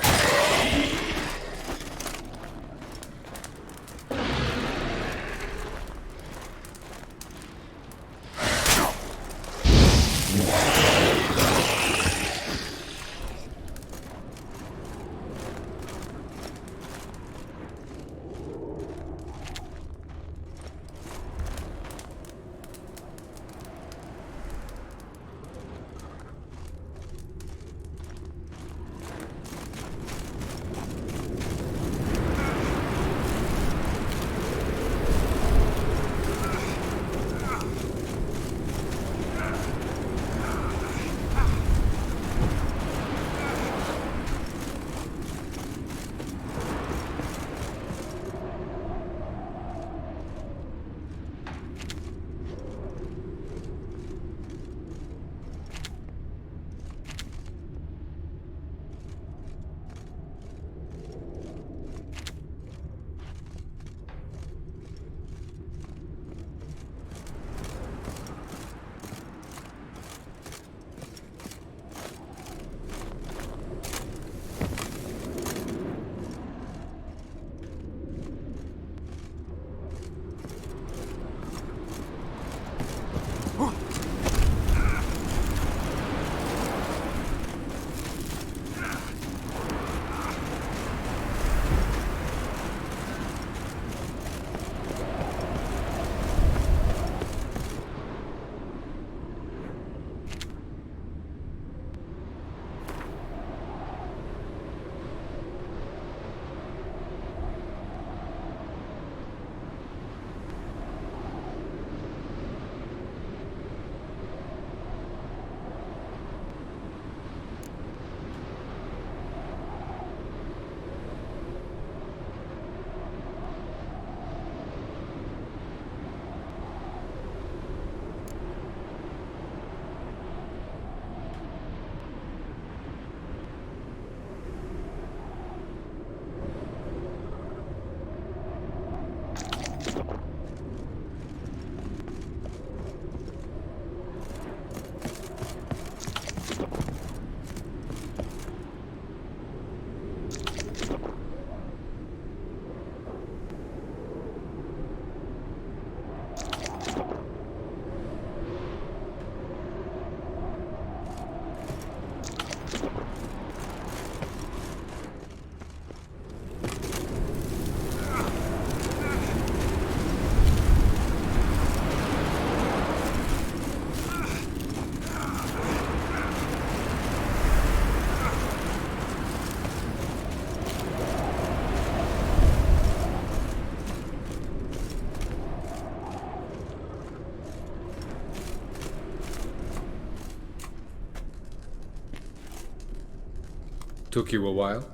Took you a while?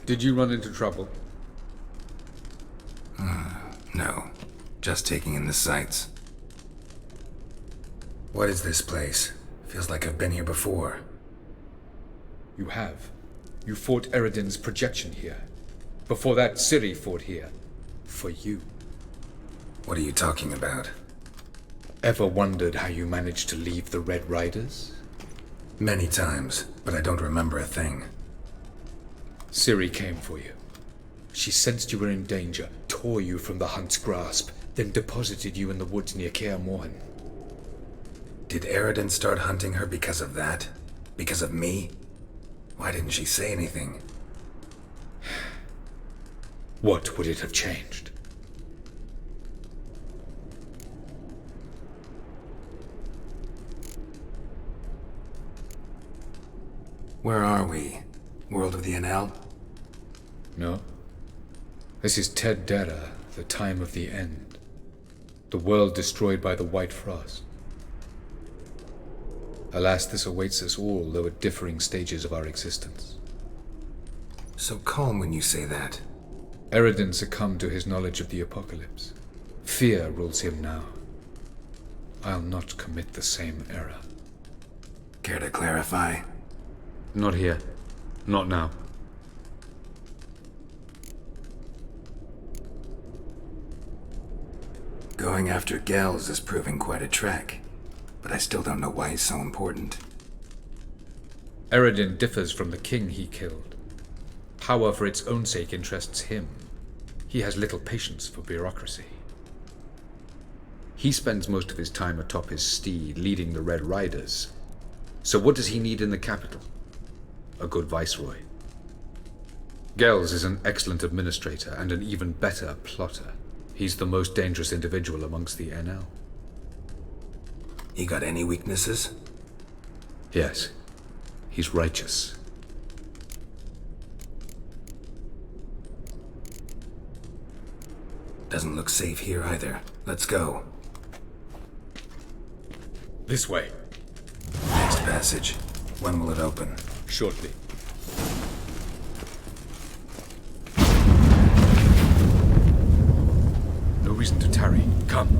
Did you run into trouble? No. Just taking in the sights. What is this place? Feels like I've been here before. You have. You fought Eredin's projection here. Before that, Ciri fought here. For you. What are you talking about? Ever wondered how you managed to leave the Red Riders? Many times, but I don't remember a thing. Ciri came for you. She sensed you were in danger, tore you from the Hunt's grasp, then deposited you in the woods near Kaer Morhen. Did Eredin start hunting her because of that? Because of me? Why didn't she say anything? What would it have changed? Where are we? World of the NL? No. This is Ted Dera, the time of the end. The world destroyed by the White Frost. Alas, this awaits us all, though at differing stages of our existence. So calm when you say that. Eredin succumbed to his knowledge of the apocalypse. Fear rules him now. I'll not commit the same error. Care to clarify? Not here. Not now. Going after Gels is proving quite a trek, but I still don't know why he's so important. Eredin differs from the king he killed. Power for its own sake interests him. He has little patience for bureaucracy. He spends most of his time atop his steed, leading the Red Riders. So what does he need in the capital? A good viceroy. Gels is an excellent administrator and an even better plotter. He's the most dangerous individual amongst the NL. He got any weaknesses? Yes. He's righteous. Doesn't look safe here either. Let's go. This way. Next passage. When will it open? Shortly. No reason to tarry. Come.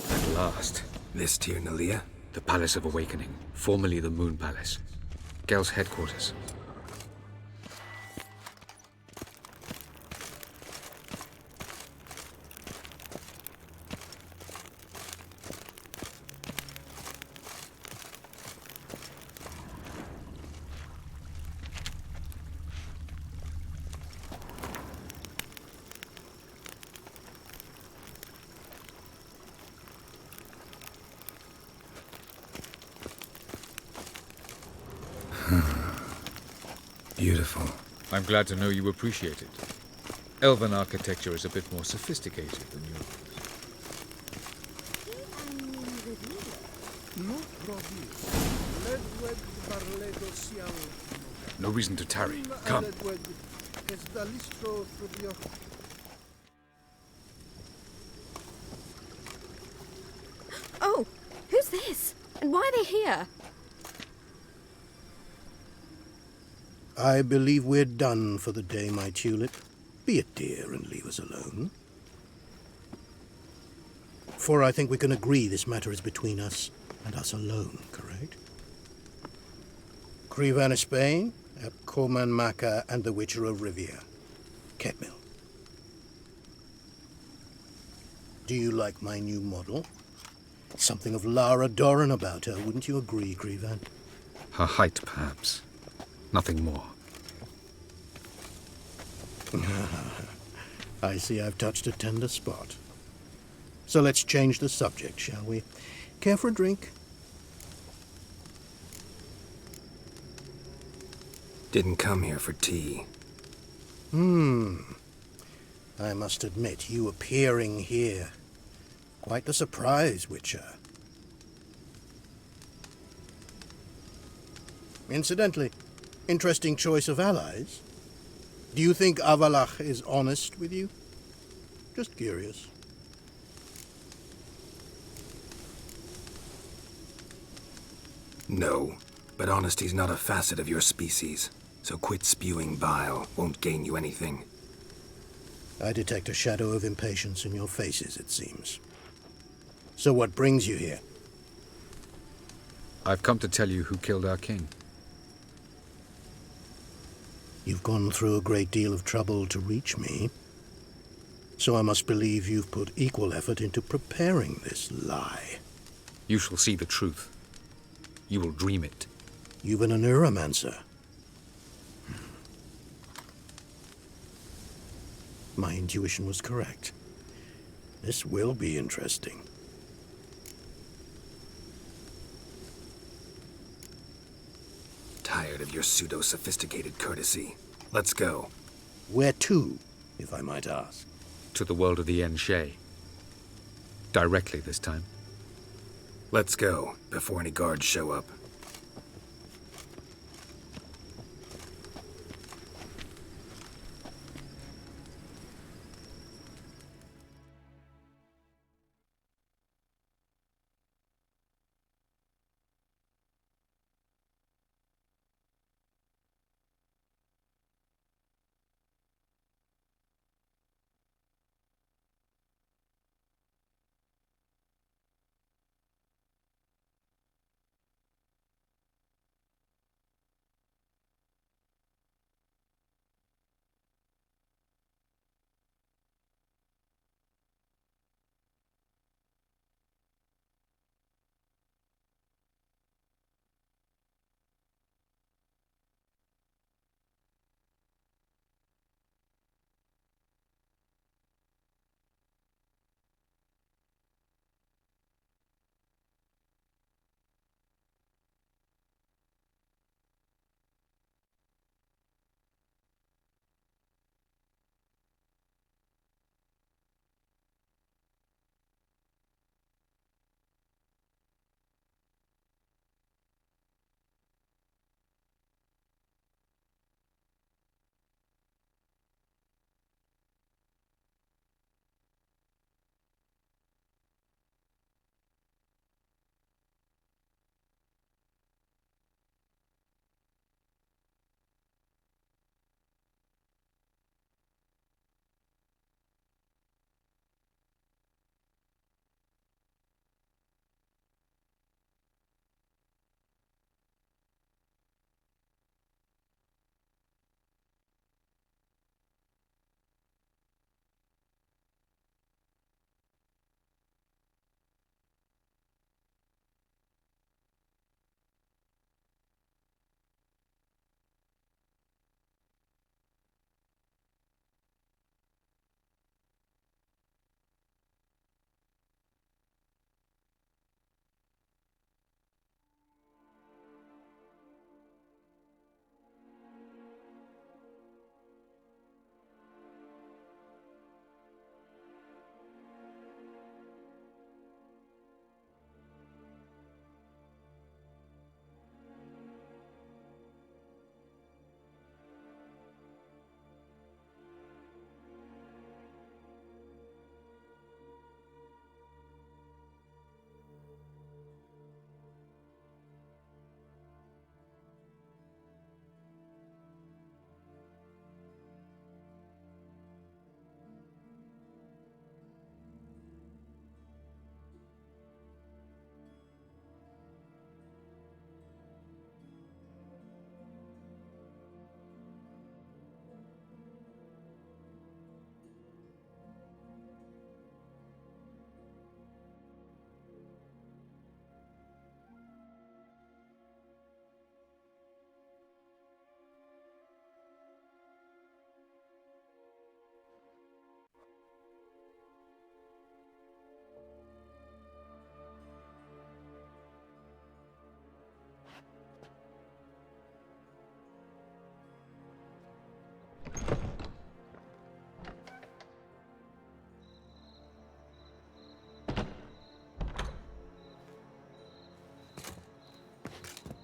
At last. This Tir Nalia? The Palace of Awakening, formerly the Moon Palace. Gel's headquarters. Beautiful. I'm glad to know you appreciate it. Elven architecture is a bit more sophisticated than yours. No reason to tarry. Come. Oh, who's this? And why are they here? I believe we're done for the day, my tulip. Be a dear and leave us alone. For I think we can agree this matter is between us and us alone, correct? Crevan of Spain, Coman Maca, and the Witcher of Rivia. Ketmill. Do you like my new model? Something of Lara Doran about her, wouldn't you agree, Crevan? Her height, perhaps. Nothing more. I see I've touched a tender spot. So let's change the subject, shall we? Care for a drink? Didn't come here for tea. I must admit, you appearing here. Quite the surprise, Witcher. Incidentally, interesting choice of allies. Do you think Avalach is honest with you? Just curious. No, but honesty's not a facet of your species, so quit spewing bile. Won't gain you anything. I detect a shadow of impatience in your faces, it seems. So what brings you here? I've come to tell you who killed our king. You've gone through a great deal of trouble to reach me, so I must believe you've put equal effort into preparing this lie. You shall see the truth. You will dream it. You've been a neuromancer. My intuition was correct. This will be interesting. Tired of your pseudo-sophisticated courtesy. Let's go. Where to, if I might ask? To the world of the Enshe. Directly this time. Let's go, before any guards show up.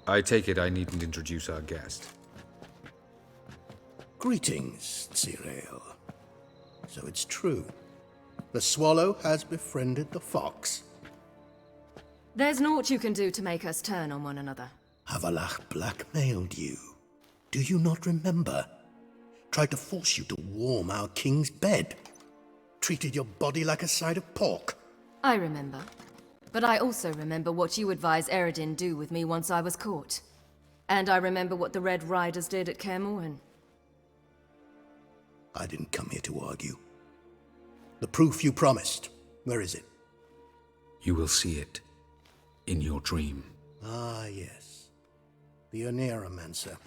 I take it I needn't introduce our guest. Greetings, Cyril. So it's true. The swallow has befriended the fox. There's naught you can do to make us turn on one another. Havalach blackmailed you. Do you not remember? Tried to force you to warm our king's bed. Treated your body like a side of pork. I remember. But I also remember what you advised Eredin do with me once I was caught. And I remember what the Red Riders did at Kaer Morhen. I didn't come here to argue. The proof you promised, where is it? You will see it in your dream. Ah, yes. The Oneiromancer.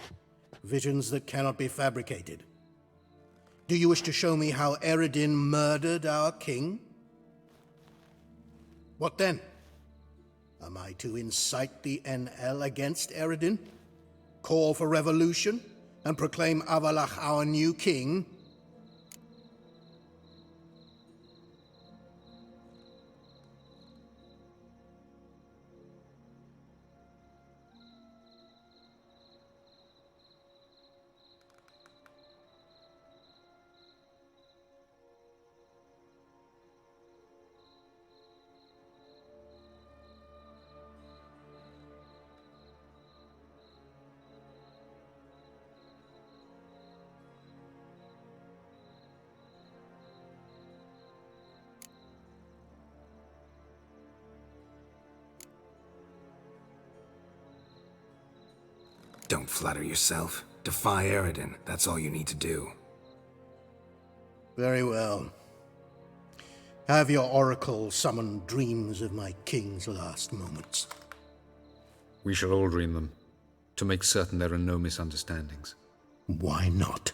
Visions that cannot be fabricated. Do you wish to show me how Eredin murdered our king? What then? Am I to incite the NL against Eredin? Call for revolution? And proclaim Avalach our new king? Don't flatter yourself. Defy Eredin. That's all you need to do. Very well. Have your oracle summon dreams of my king's last moments. We shall all dream them, to make certain there are no misunderstandings. Why not?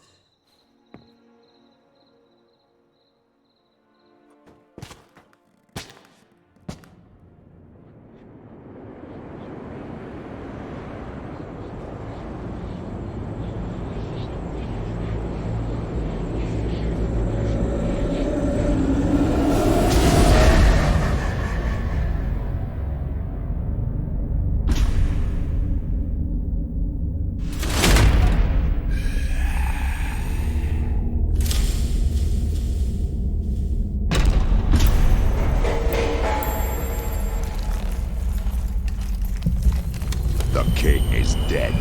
The king is dead.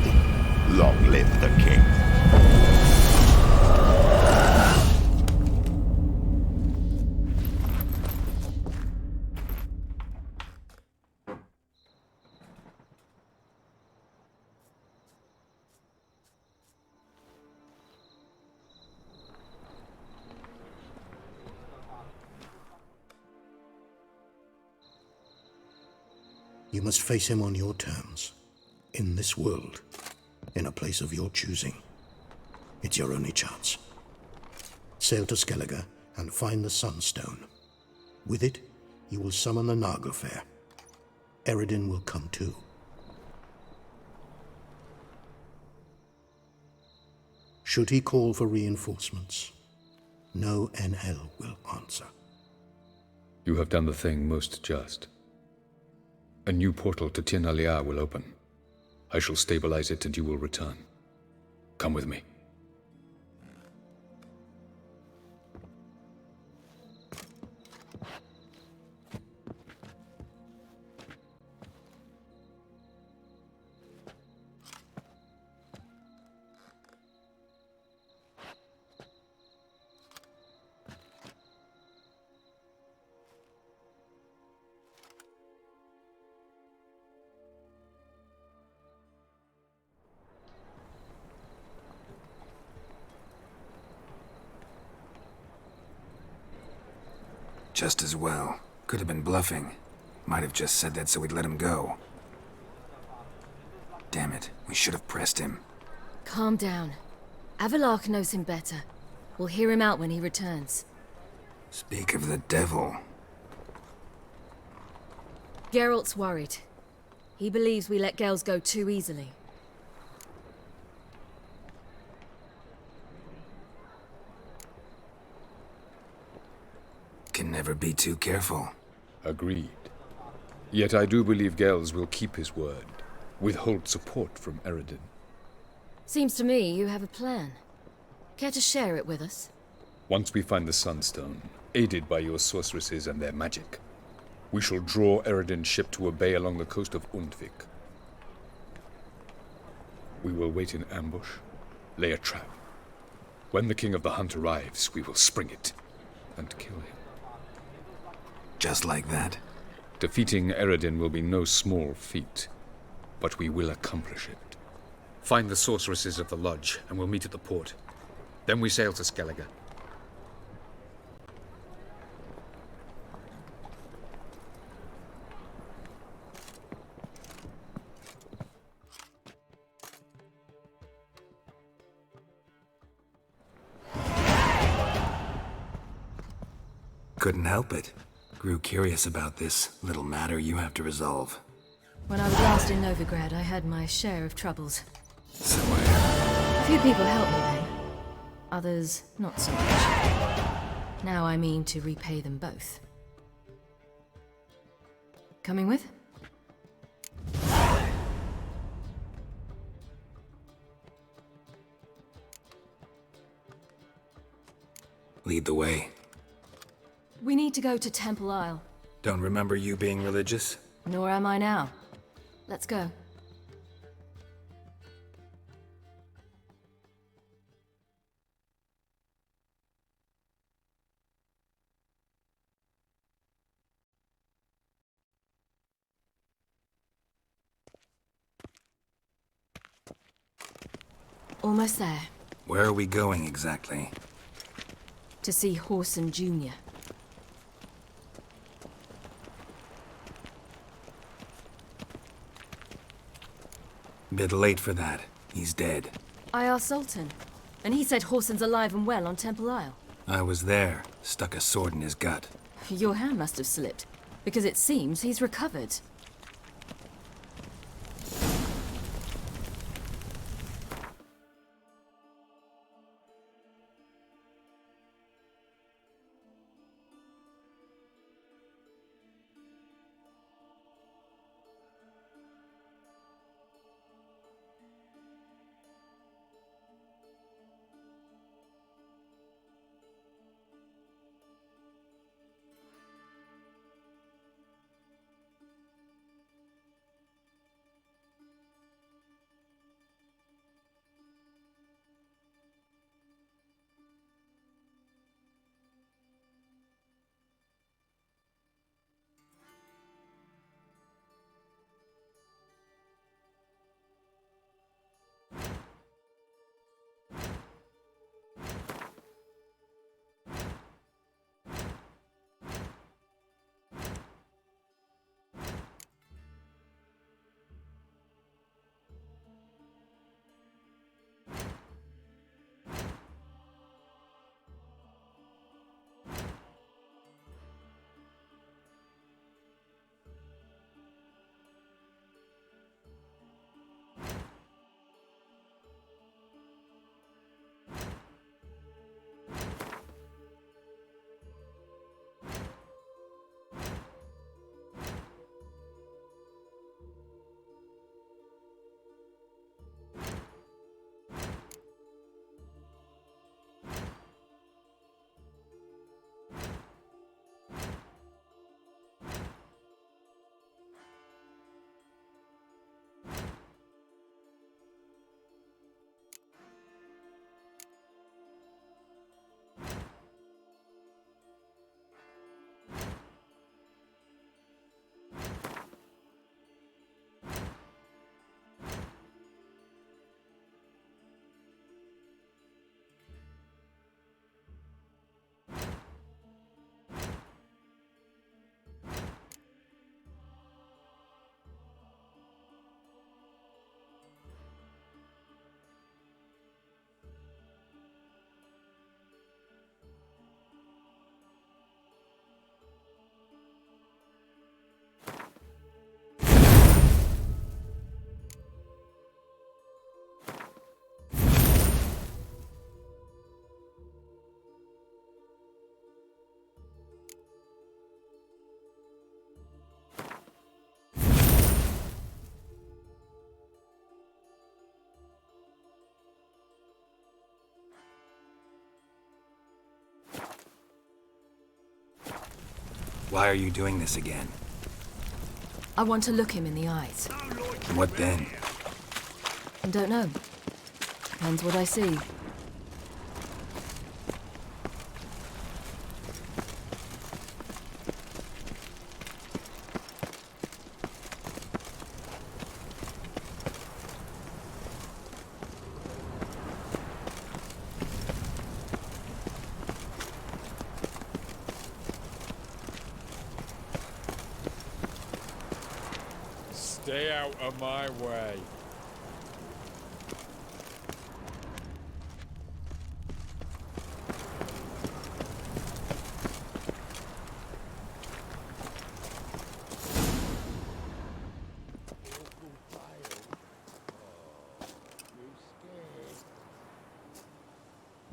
Long live the king. You must face him on your terms. In this world. In a place of your choosing. It's your only chance. Sail to Skellige and find the Sunstone. With it, you will summon the Nagelfair. Eredin will come too. Should he call for reinforcements, no NL will answer. You have done the thing most just. A new portal to Tir na Liar will open. I shall stabilize it and you will return. Come with me. Just as well. Could have been bluffing. Might have just said that so we'd let him go. Damn it, we should have pressed him. Calm down. Avalach knows him better. We'll hear him out when he returns. Speak of the devil. Geralt's worried. He believes we let girls go too easily. Can never be too careful. Agreed. Yet I do believe Gels will keep his word. withhold support from Eredin. Seems to me you have a plan. Care to share it with us? Once we find the Sunstone, aided by your sorceresses and their magic, we shall draw Eredin's ship to a bay along the coast of Undvik. We will wait in ambush, lay a trap. When the King of the Hunt arrives, we will spring it and kill him. Just like that? Defeating Eredin will be no small feat, but we will accomplish it. Find the sorceresses of the lodge, and we'll meet at the port. Then we sail to Skellige. Couldn't help it. Grew curious about this little matter you have to resolve. When I was last in Novigrad, I had my share of troubles. So A few people helped me then. Others, not so much. Now I mean to repay them both. Coming with? Lead the way. We need to go to Temple Isle. Don't remember you being religious? Nor am I now. Let's go. Almost there. Where are we going exactly? To see Horson Jr. Bit late for that. He's dead. I asked Sultan, and he said Horson's alive and well on Temple Isle. I was there. Stuck a sword in his gut. Your hand must have slipped, because it seems he's recovered. Why are you doing this again? I want to look him in the eyes. What then? I don't know. Depends what I see. Stay out of my way.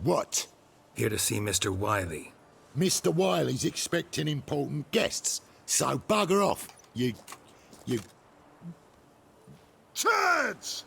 What? Here to see Mr. Wiley. Mr. Wiley's expecting important guests, so bugger off, you... Turds!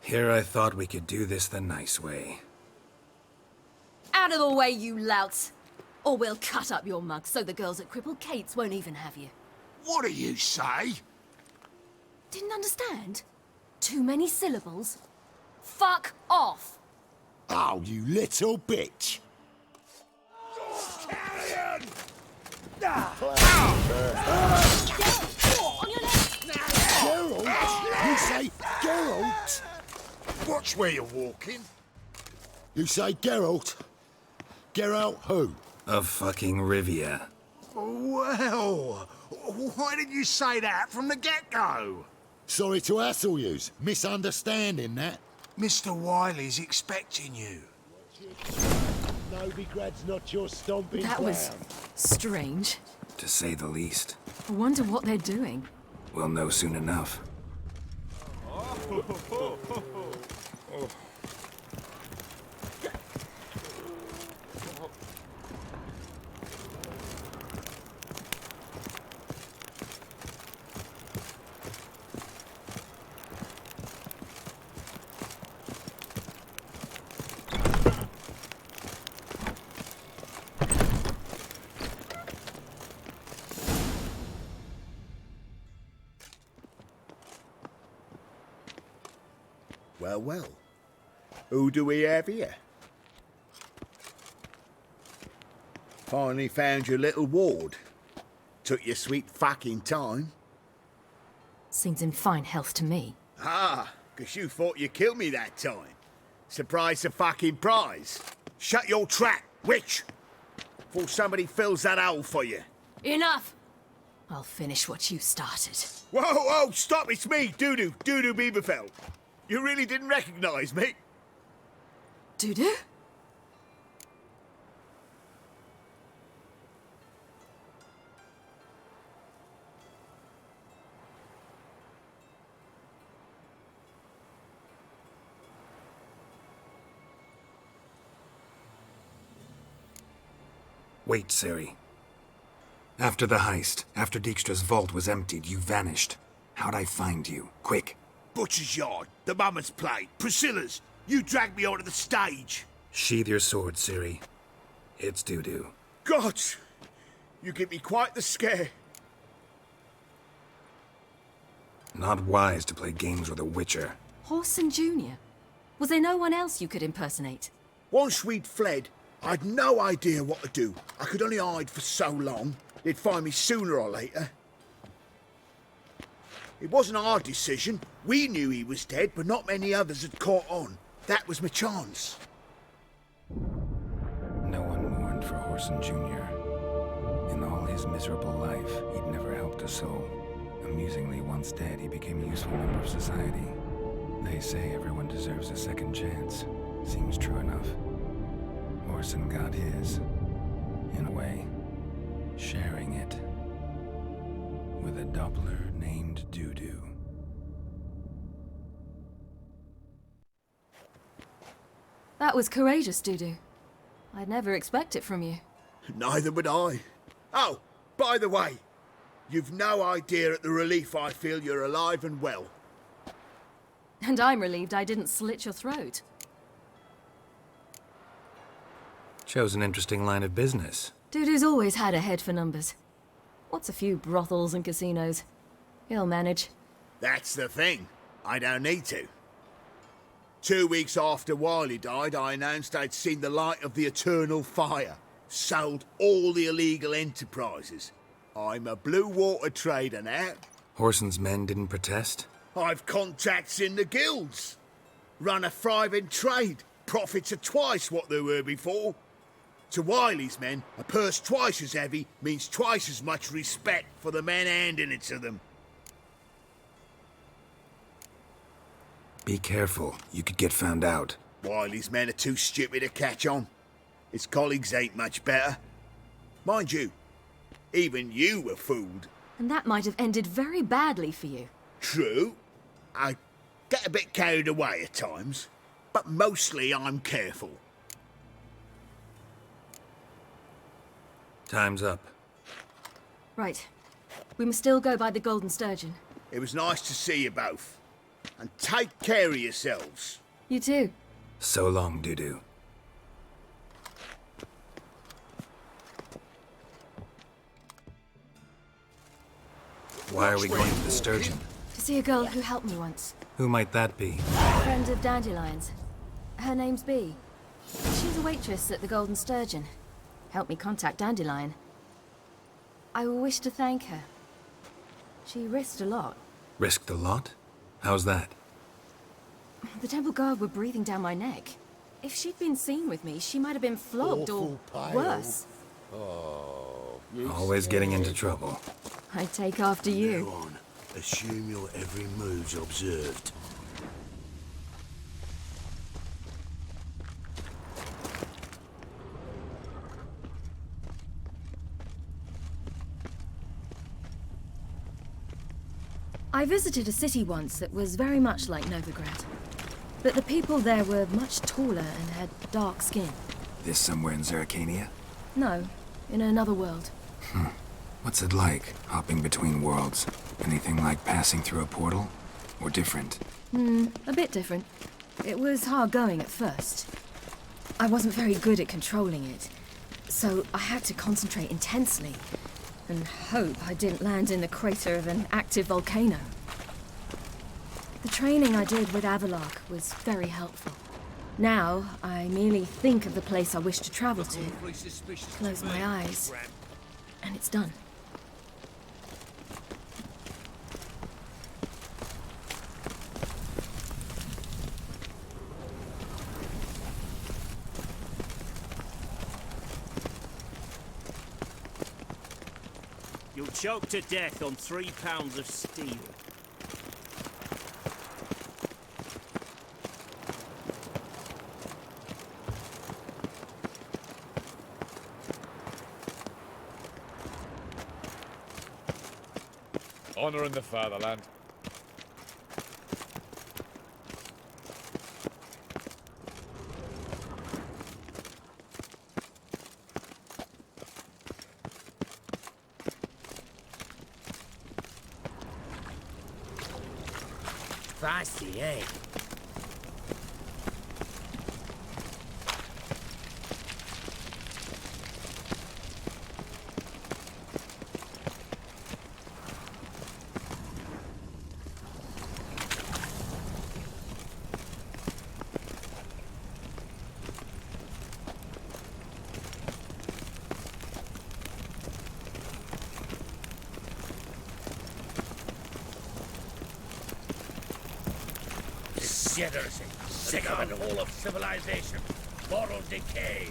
Here I thought we could do this the nice way. Out of the way, you louts! Or we'll cut up your mug so the girls at Crippled Kate's won't even have you. What do you say? Didn't understand? Too many syllables? Fuck off! Oh, you little bitch! Geralt? You say Geralt? Watch where you're walking. You say Geralt? Geralt who? Of fucking Rivia. Well, why didn't you say that from the get-go? Sorry to hassle yous. Misunderstanding that. Mr. Wiley's expecting you. Novigrad's not your stomping That was strange. To say the least. I wonder what they're doing. We'll know soon enough. Well, well. Who do we have here? Finally found your little ward. Took your sweet fucking time. Seems in fine health to me. Ah, 'cause you thought you killed me that time. Surprise the fucking prize. Shut your trap, witch! Before somebody fills that hole for you. Enough! I'll finish what you started. Whoa, whoa, stop, it's me, Doodoo Beaverfell. You really didn't recognize me? Doodoo? Wait, Siri. After the heist, after Dijkstra's vault was emptied, you vanished. How'd I find you? Quick. Butcher's yard, the mummer's plate, Priscilla's. You dragged me onto the stage. Sheathe your sword, Ciri. It's doo-doo. God! You give me quite the scare. Not wise to play games with a witcher. Whoreson Jr.? Was there no one else you could impersonate? Once we'd fled, I'd no idea what to do. I could only hide for so long. They'd find me sooner or later. It wasn't our decision. We knew he was dead, but not many others had caught on. That was my chance. No one mourned for Whoreson Jr. In all his miserable life, he'd never helped a soul. Amusingly, once dead, he became a useful member of society. They say everyone deserves a second chance. Seems true enough. Whoreson got his, in a way, sharing it with a Doppler named Doo-Doo. That was courageous, Doo-Doo. I'd never expect it from you. Neither would I. Oh, by the way, you've no idea at the relief I feel you're alive and well. And I'm relieved I didn't slit your throat. Chose an interesting line of business. Doo-Doo's always had a head for numbers. What's a few brothels and casinos? He'll manage. That's the thing. I don't need to. 2 weeks after Wiley died, I announced I'd seen the light of the eternal fire. Sold all the illegal enterprises. I'm a blue water trader now. Whoreson's men didn't protest? I've contacts in the guilds. Run a thriving trade. Profits are twice what they were before. To Wiley's men, a purse twice as heavy means twice as much respect for the men handing it to them. Be careful. You could get found out. Wiley's men are too stupid to catch on. His colleagues ain't much better. Mind you, even you were fooled. And that might have ended very badly for you. True. I get a bit carried away at times, but mostly I'm careful. Time's up. Right. We must still go by the Golden Sturgeon. It was nice to see you both. And take care of yourselves. You too. So long, Doo-Doo. Why are we going to the Sturgeon? To see a girl who helped me once. Who might that be? A friend of Dandelion's. Her name's Bee. She's a waitress at the Golden Sturgeon. Helped me contact Dandelion. I wish to thank her. She risked a lot. Risked a lot? How's that? The temple guard were breathing down my neck. If she'd been seen with me, she might have been flogged or worse. Oh, Always getting into trouble. I take after you. Go on. Assume your every move's observed. I visited a city once that was very much like Novigrad. But the people there were much taller and had dark skin. This somewhere in Zerrikania? No, in another world. What's it like, hopping between worlds? Anything like passing through a portal? Or different? A bit different. It was hard going at first. I wasn't very good at controlling it, so I had to concentrate intensely and hope I didn't land in the crater of an active volcano. The training I did with Avalok was very helpful. Now, I merely think of the place I wish to travel to, close my eyes, and it's done. You'll choke to death on 3 pounds of steel. Honor in the fatherland. Feisty, eh? Degeneracy, sick of it all of civilization, moral decay.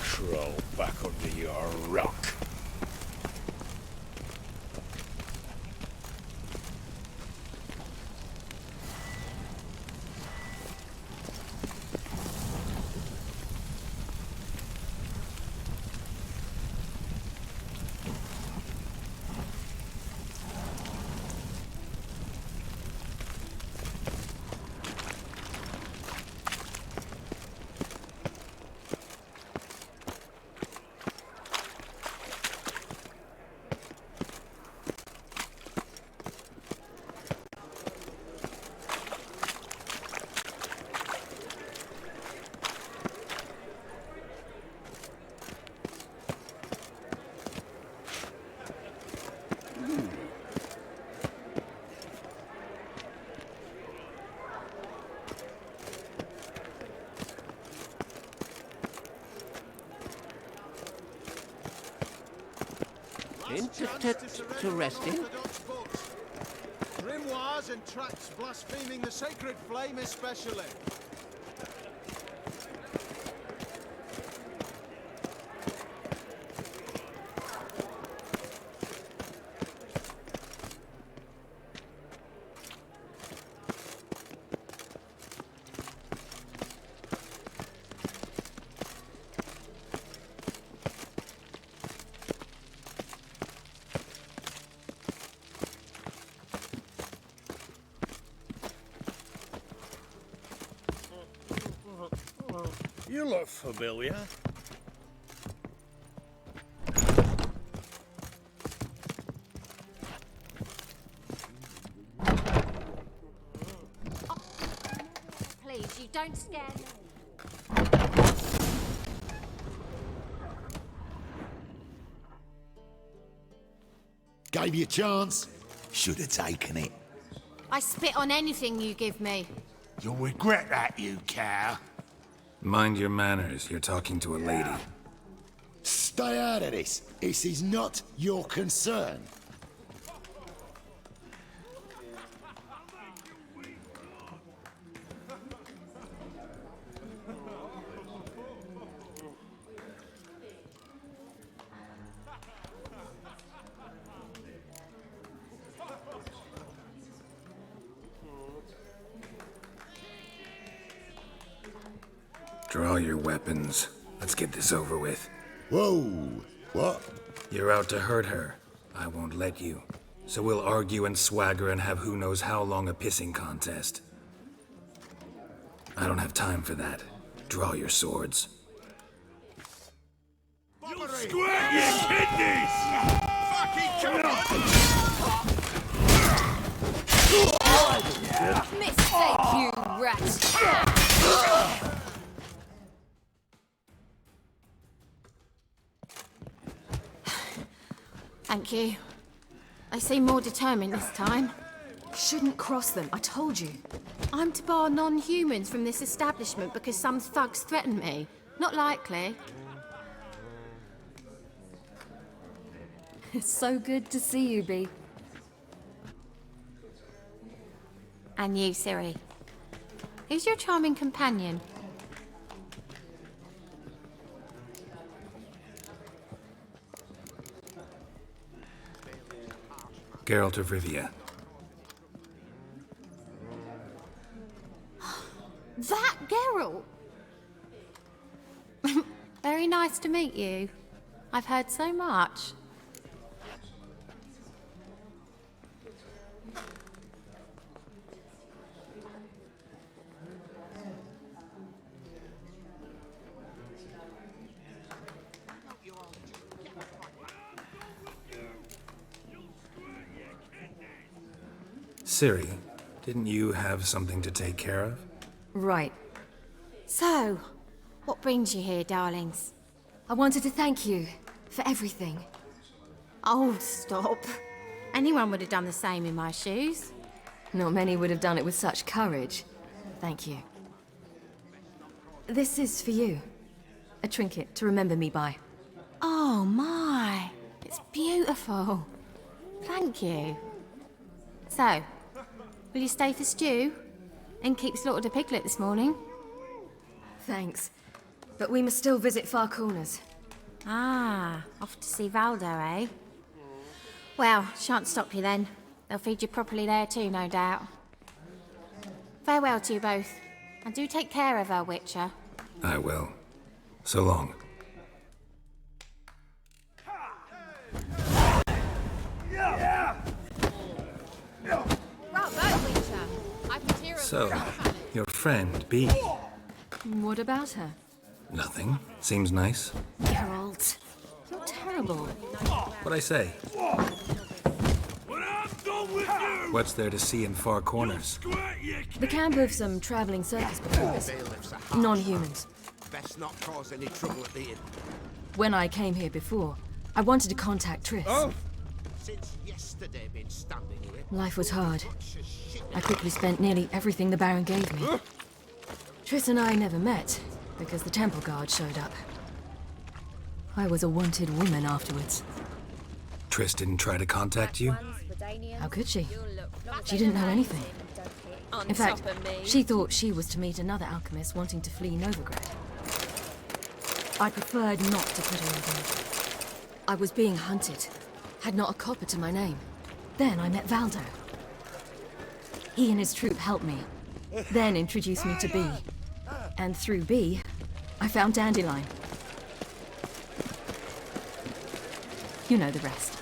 Crawl back under your rock. Interesting. Grimoires and tracts blaspheming the sacred flame especially. You look familiar. Please, you don't scare me. Gave you a chance. Should have taken it. I spit on anything you give me. You'll regret that, you cow. Mind your manners. You're talking to a lady. Stay out of this. This is not your concern. Draw your weapons. Let's get this over with. Whoa! What? You're out to hurt her. I won't let you. So we'll argue and swagger and have who knows how long a pissing contest. I don't have time for that. Draw your swords. You square your kidneys! Fucking Mistake, you rat! Thank you. I seem more determined this time. Shouldn't cross them, I told you. I'm to bar non-humans from this establishment because some thugs threaten me. Not likely. It's so good to see you, Bee. And you, Siri. Who's your charming companion? Geralt of Rivia. That Geralt! Very nice to meet you. I've heard so much. Ciri, didn't you have something to take care of? Right. So, what brings you here, darlings? I wanted to thank you for everything. Oh, stop. Anyone would have done the same in my shoes. Not many would have done it with such courage. Thank you. This is for you. A trinket to remember me by. Oh my, it's beautiful. Thank you. So, will you stay for stew? And keep slaughtered a piglet this morning? Thanks. But we must still visit Far Corners. Ah, off to see Valdo, eh? Well, shan't stop you then. They'll feed you properly there too, no doubt. Farewell to you both. And do take care of her, Witcher. I will. So long. So, your friend, B. What about her? Nothing. Seems nice. Geralt, you're terrible. What'd I say? What's there to see in Far Corners? The camp of some traveling circus performers. Non-humans. Best not cause any trouble at the inn. When I came here before, I wanted to contact Triss. Oh! Since yesterday been standing here. Life was hard. I quickly spent nearly everything the Baron gave me. Triss and I never met, because the temple guard showed up. I was a wanted woman afterwards. Triss didn't try to contact you? How could she? She didn't know anything. In fact, she thought she was to meet another alchemist wanting to flee Novigrad. I preferred not to put her in danger. I was being hunted, had not a copper to my name. Then I met Valdo. He and his troop helped me, then introduced me to B. And through B, I found Dandelion. You know the rest.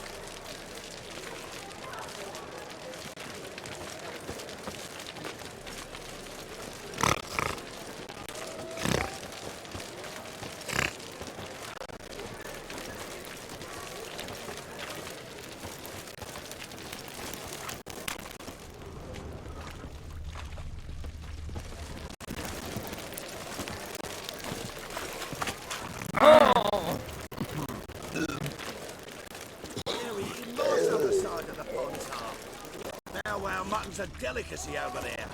A delicacy over there.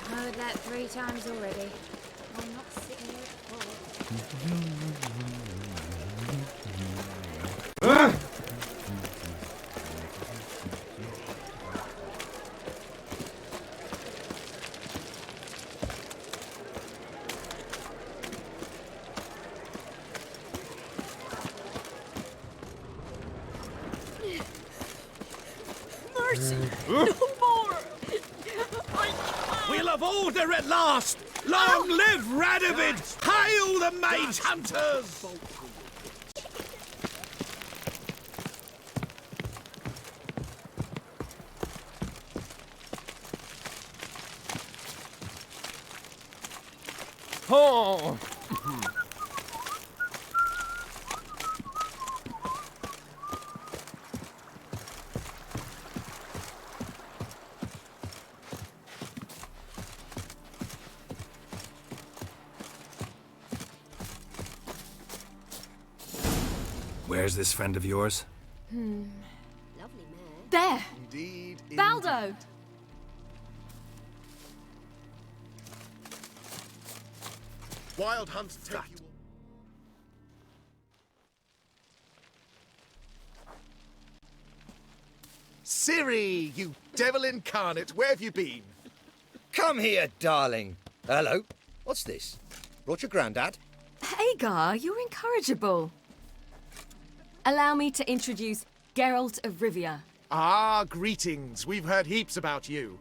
Heard that 3 times already. I'm not sitting here No more! We'll have order at last! Long live Radovid! Hail the mage hunters! Oh! Where's this friend of yours? Lovely man. There! Indeed. Valdo! Wild hunts take you. Ciri, you devil incarnate, where have you been? Come here, darling. Hello. What's this? Brought your granddad? Hagar, you're incorrigible. Allow me to introduce Geralt of Rivia. Ah, greetings. We've heard heaps about you.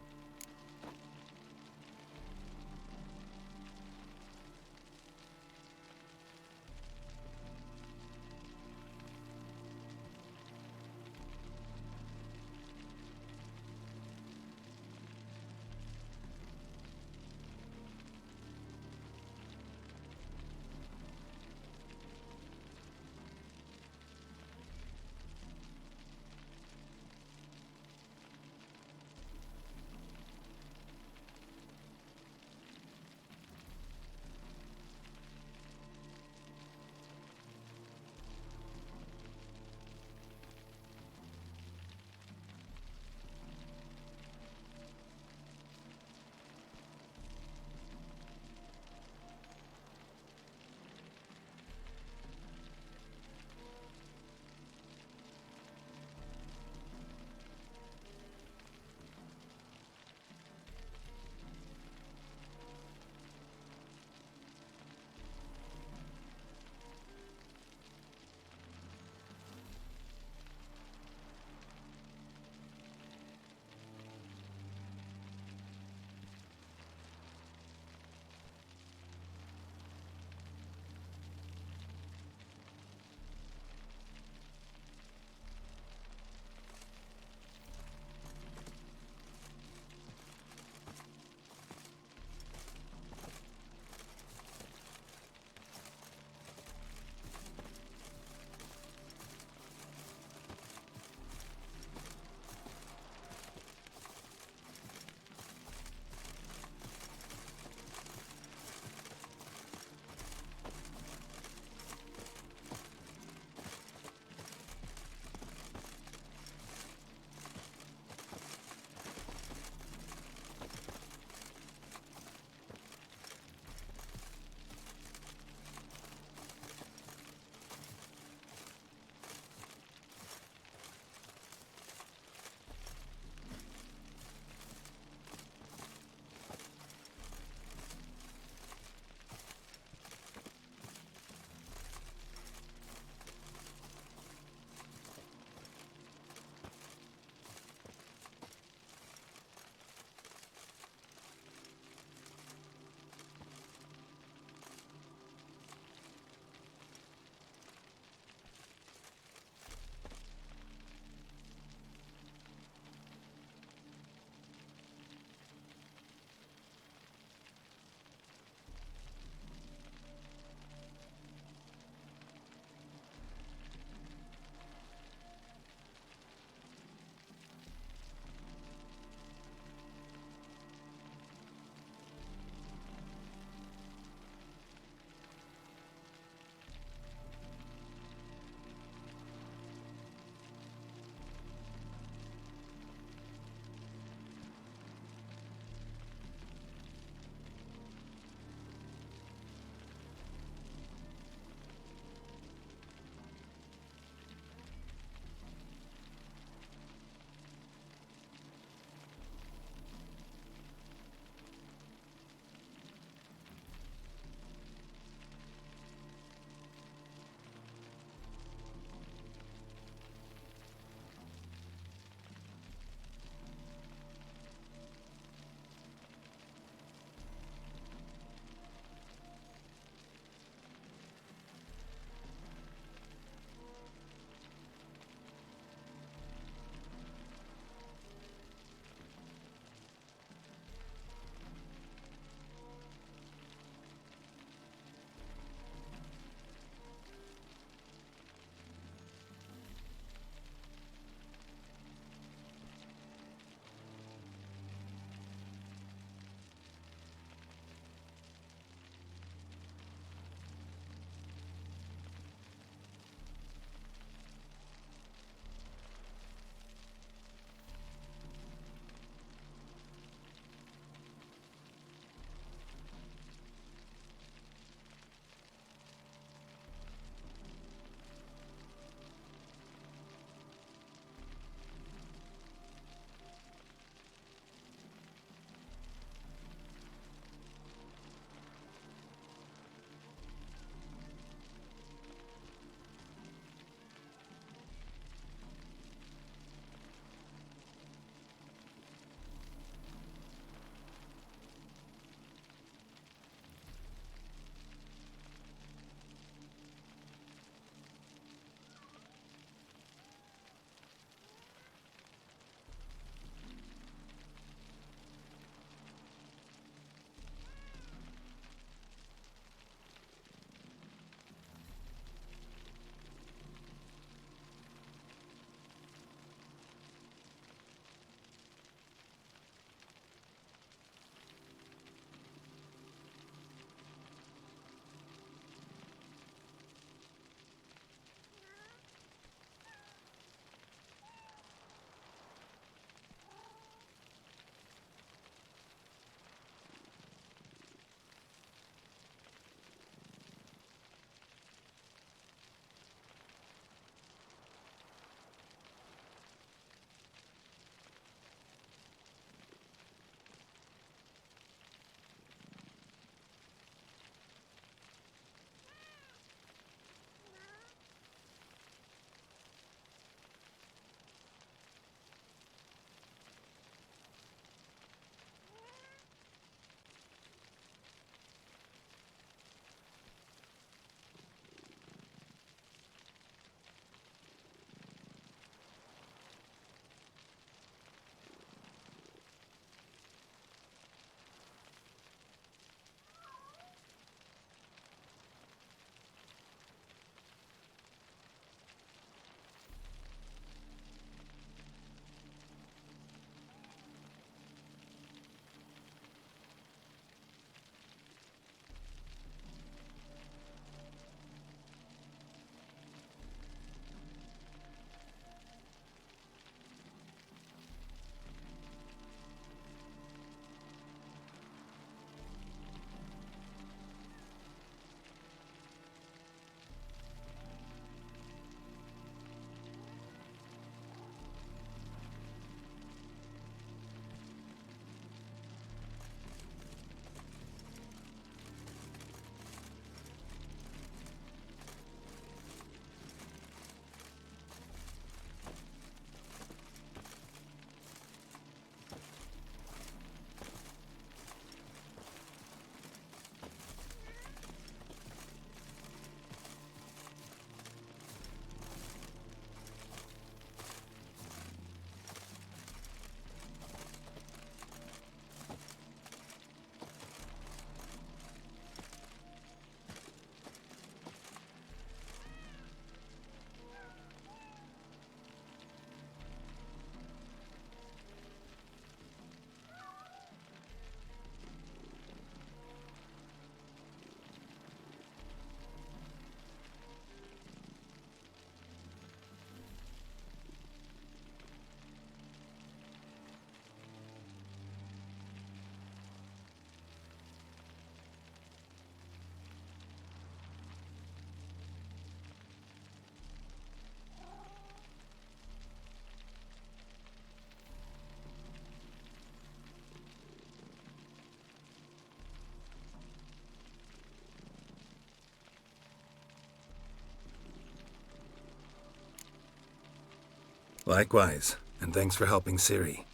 Likewise, and thanks for helping Ciri.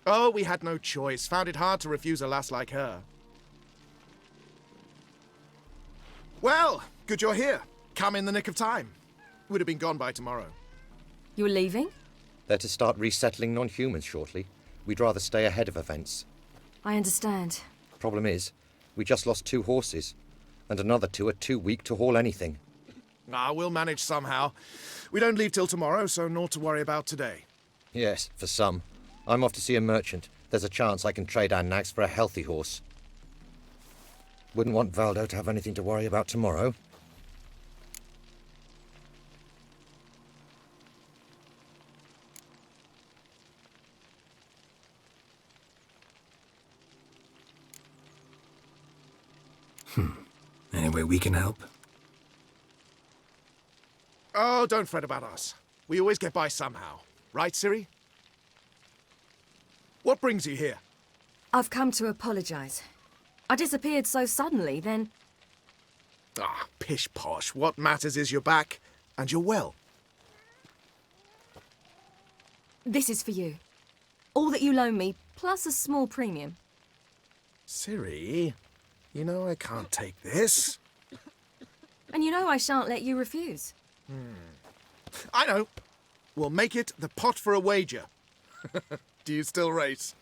Oh, we had no choice. Found it hard to refuse a lass like her. Well, good you're here. Come in the nick of time. Would have been gone by tomorrow. You're leaving? They're to start resettling non-humans shortly. We'd rather stay ahead of events. I understand. Problem is, we just lost 2 horses, and another 2 are too weak to haul anything. Ah, we'll manage somehow. We don't leave till tomorrow, so naught to worry about today. Yes, for some. I'm off to see a merchant. There's a chance I can trade our nags for a healthy horse. Wouldn't want Valdo to have anything to worry about tomorrow. Any way we can help? Oh, don't fret about us. We always get by somehow. Right, Ciri? What brings you here? I've come to apologize. I disappeared so suddenly, then... Ah, pish-posh. What matters is you're back, and you're well. This is for you. All that you loan me, plus a small premium. Ciri, you know I can't take this. And you know I shan't let you refuse. I know. We'll make it the pot for a wager. Do you still race?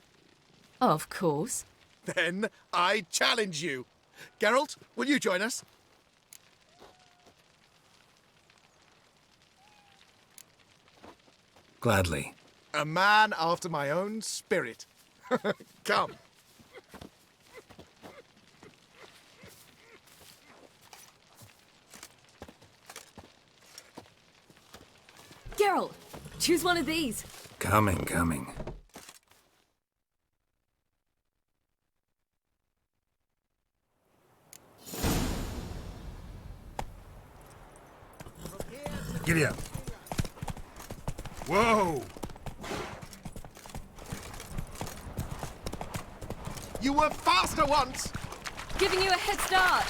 Of course. Then I challenge you. Geralt, will you join us? Gladly. A man after my own spirit. Come. Geralt, choose one of these. Coming. Giddy up. Whoa! You were faster once! Giving you a head start.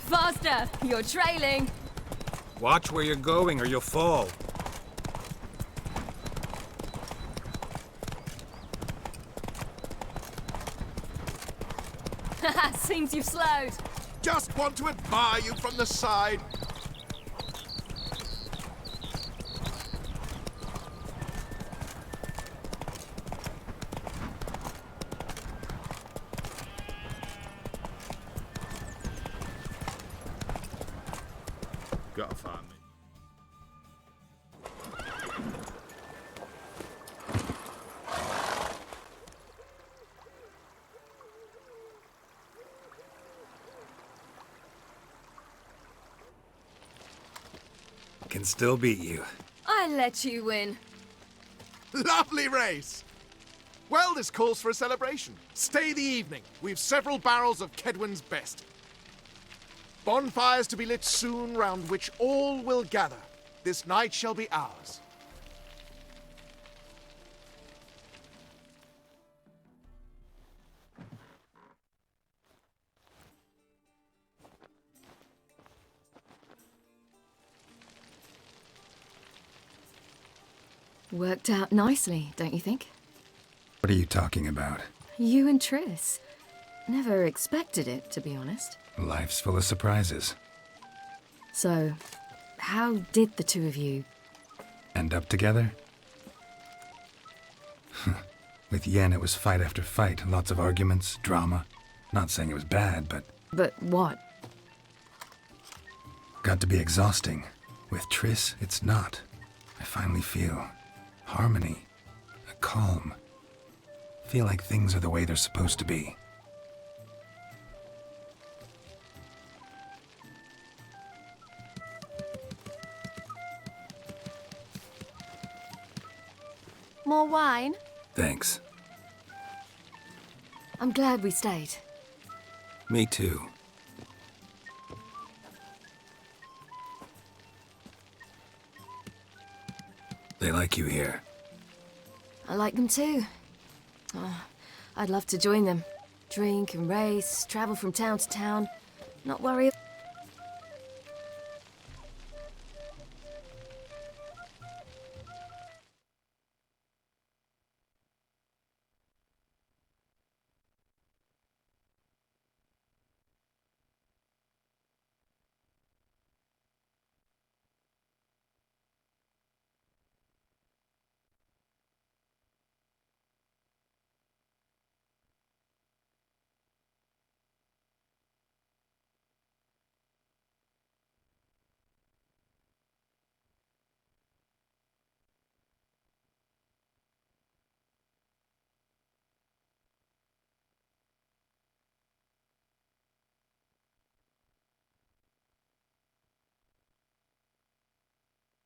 Faster! You're trailing. Watch where you're going or you'll fall. Seems you've slowed. Just want to admire you from the side. Gotta find me. Can still beat you. I let you win. Lovely race! Well, this calls for a celebration. Stay the evening. We've several barrels of Kedwen's best. Bonfires to be lit soon, round which all will gather. This night shall be ours. Worked out nicely, don't you think? What are you talking about? You and Triss. Never expected it, to be honest. Life's full of surprises. So, how did the two of you... End up together? With Yen, it was fight after fight. Lots of arguments, drama. Not saying it was bad, but... But what? Got to be exhausting. With Triss, it's not. I finally feel... harmony. A calm. Feel like things are the way they're supposed to be. More wine? Thanks. I'm glad we stayed. Me too. They like you here. I like them too. Oh, I'd love to join them. Drink and race, travel from town to town. Not worry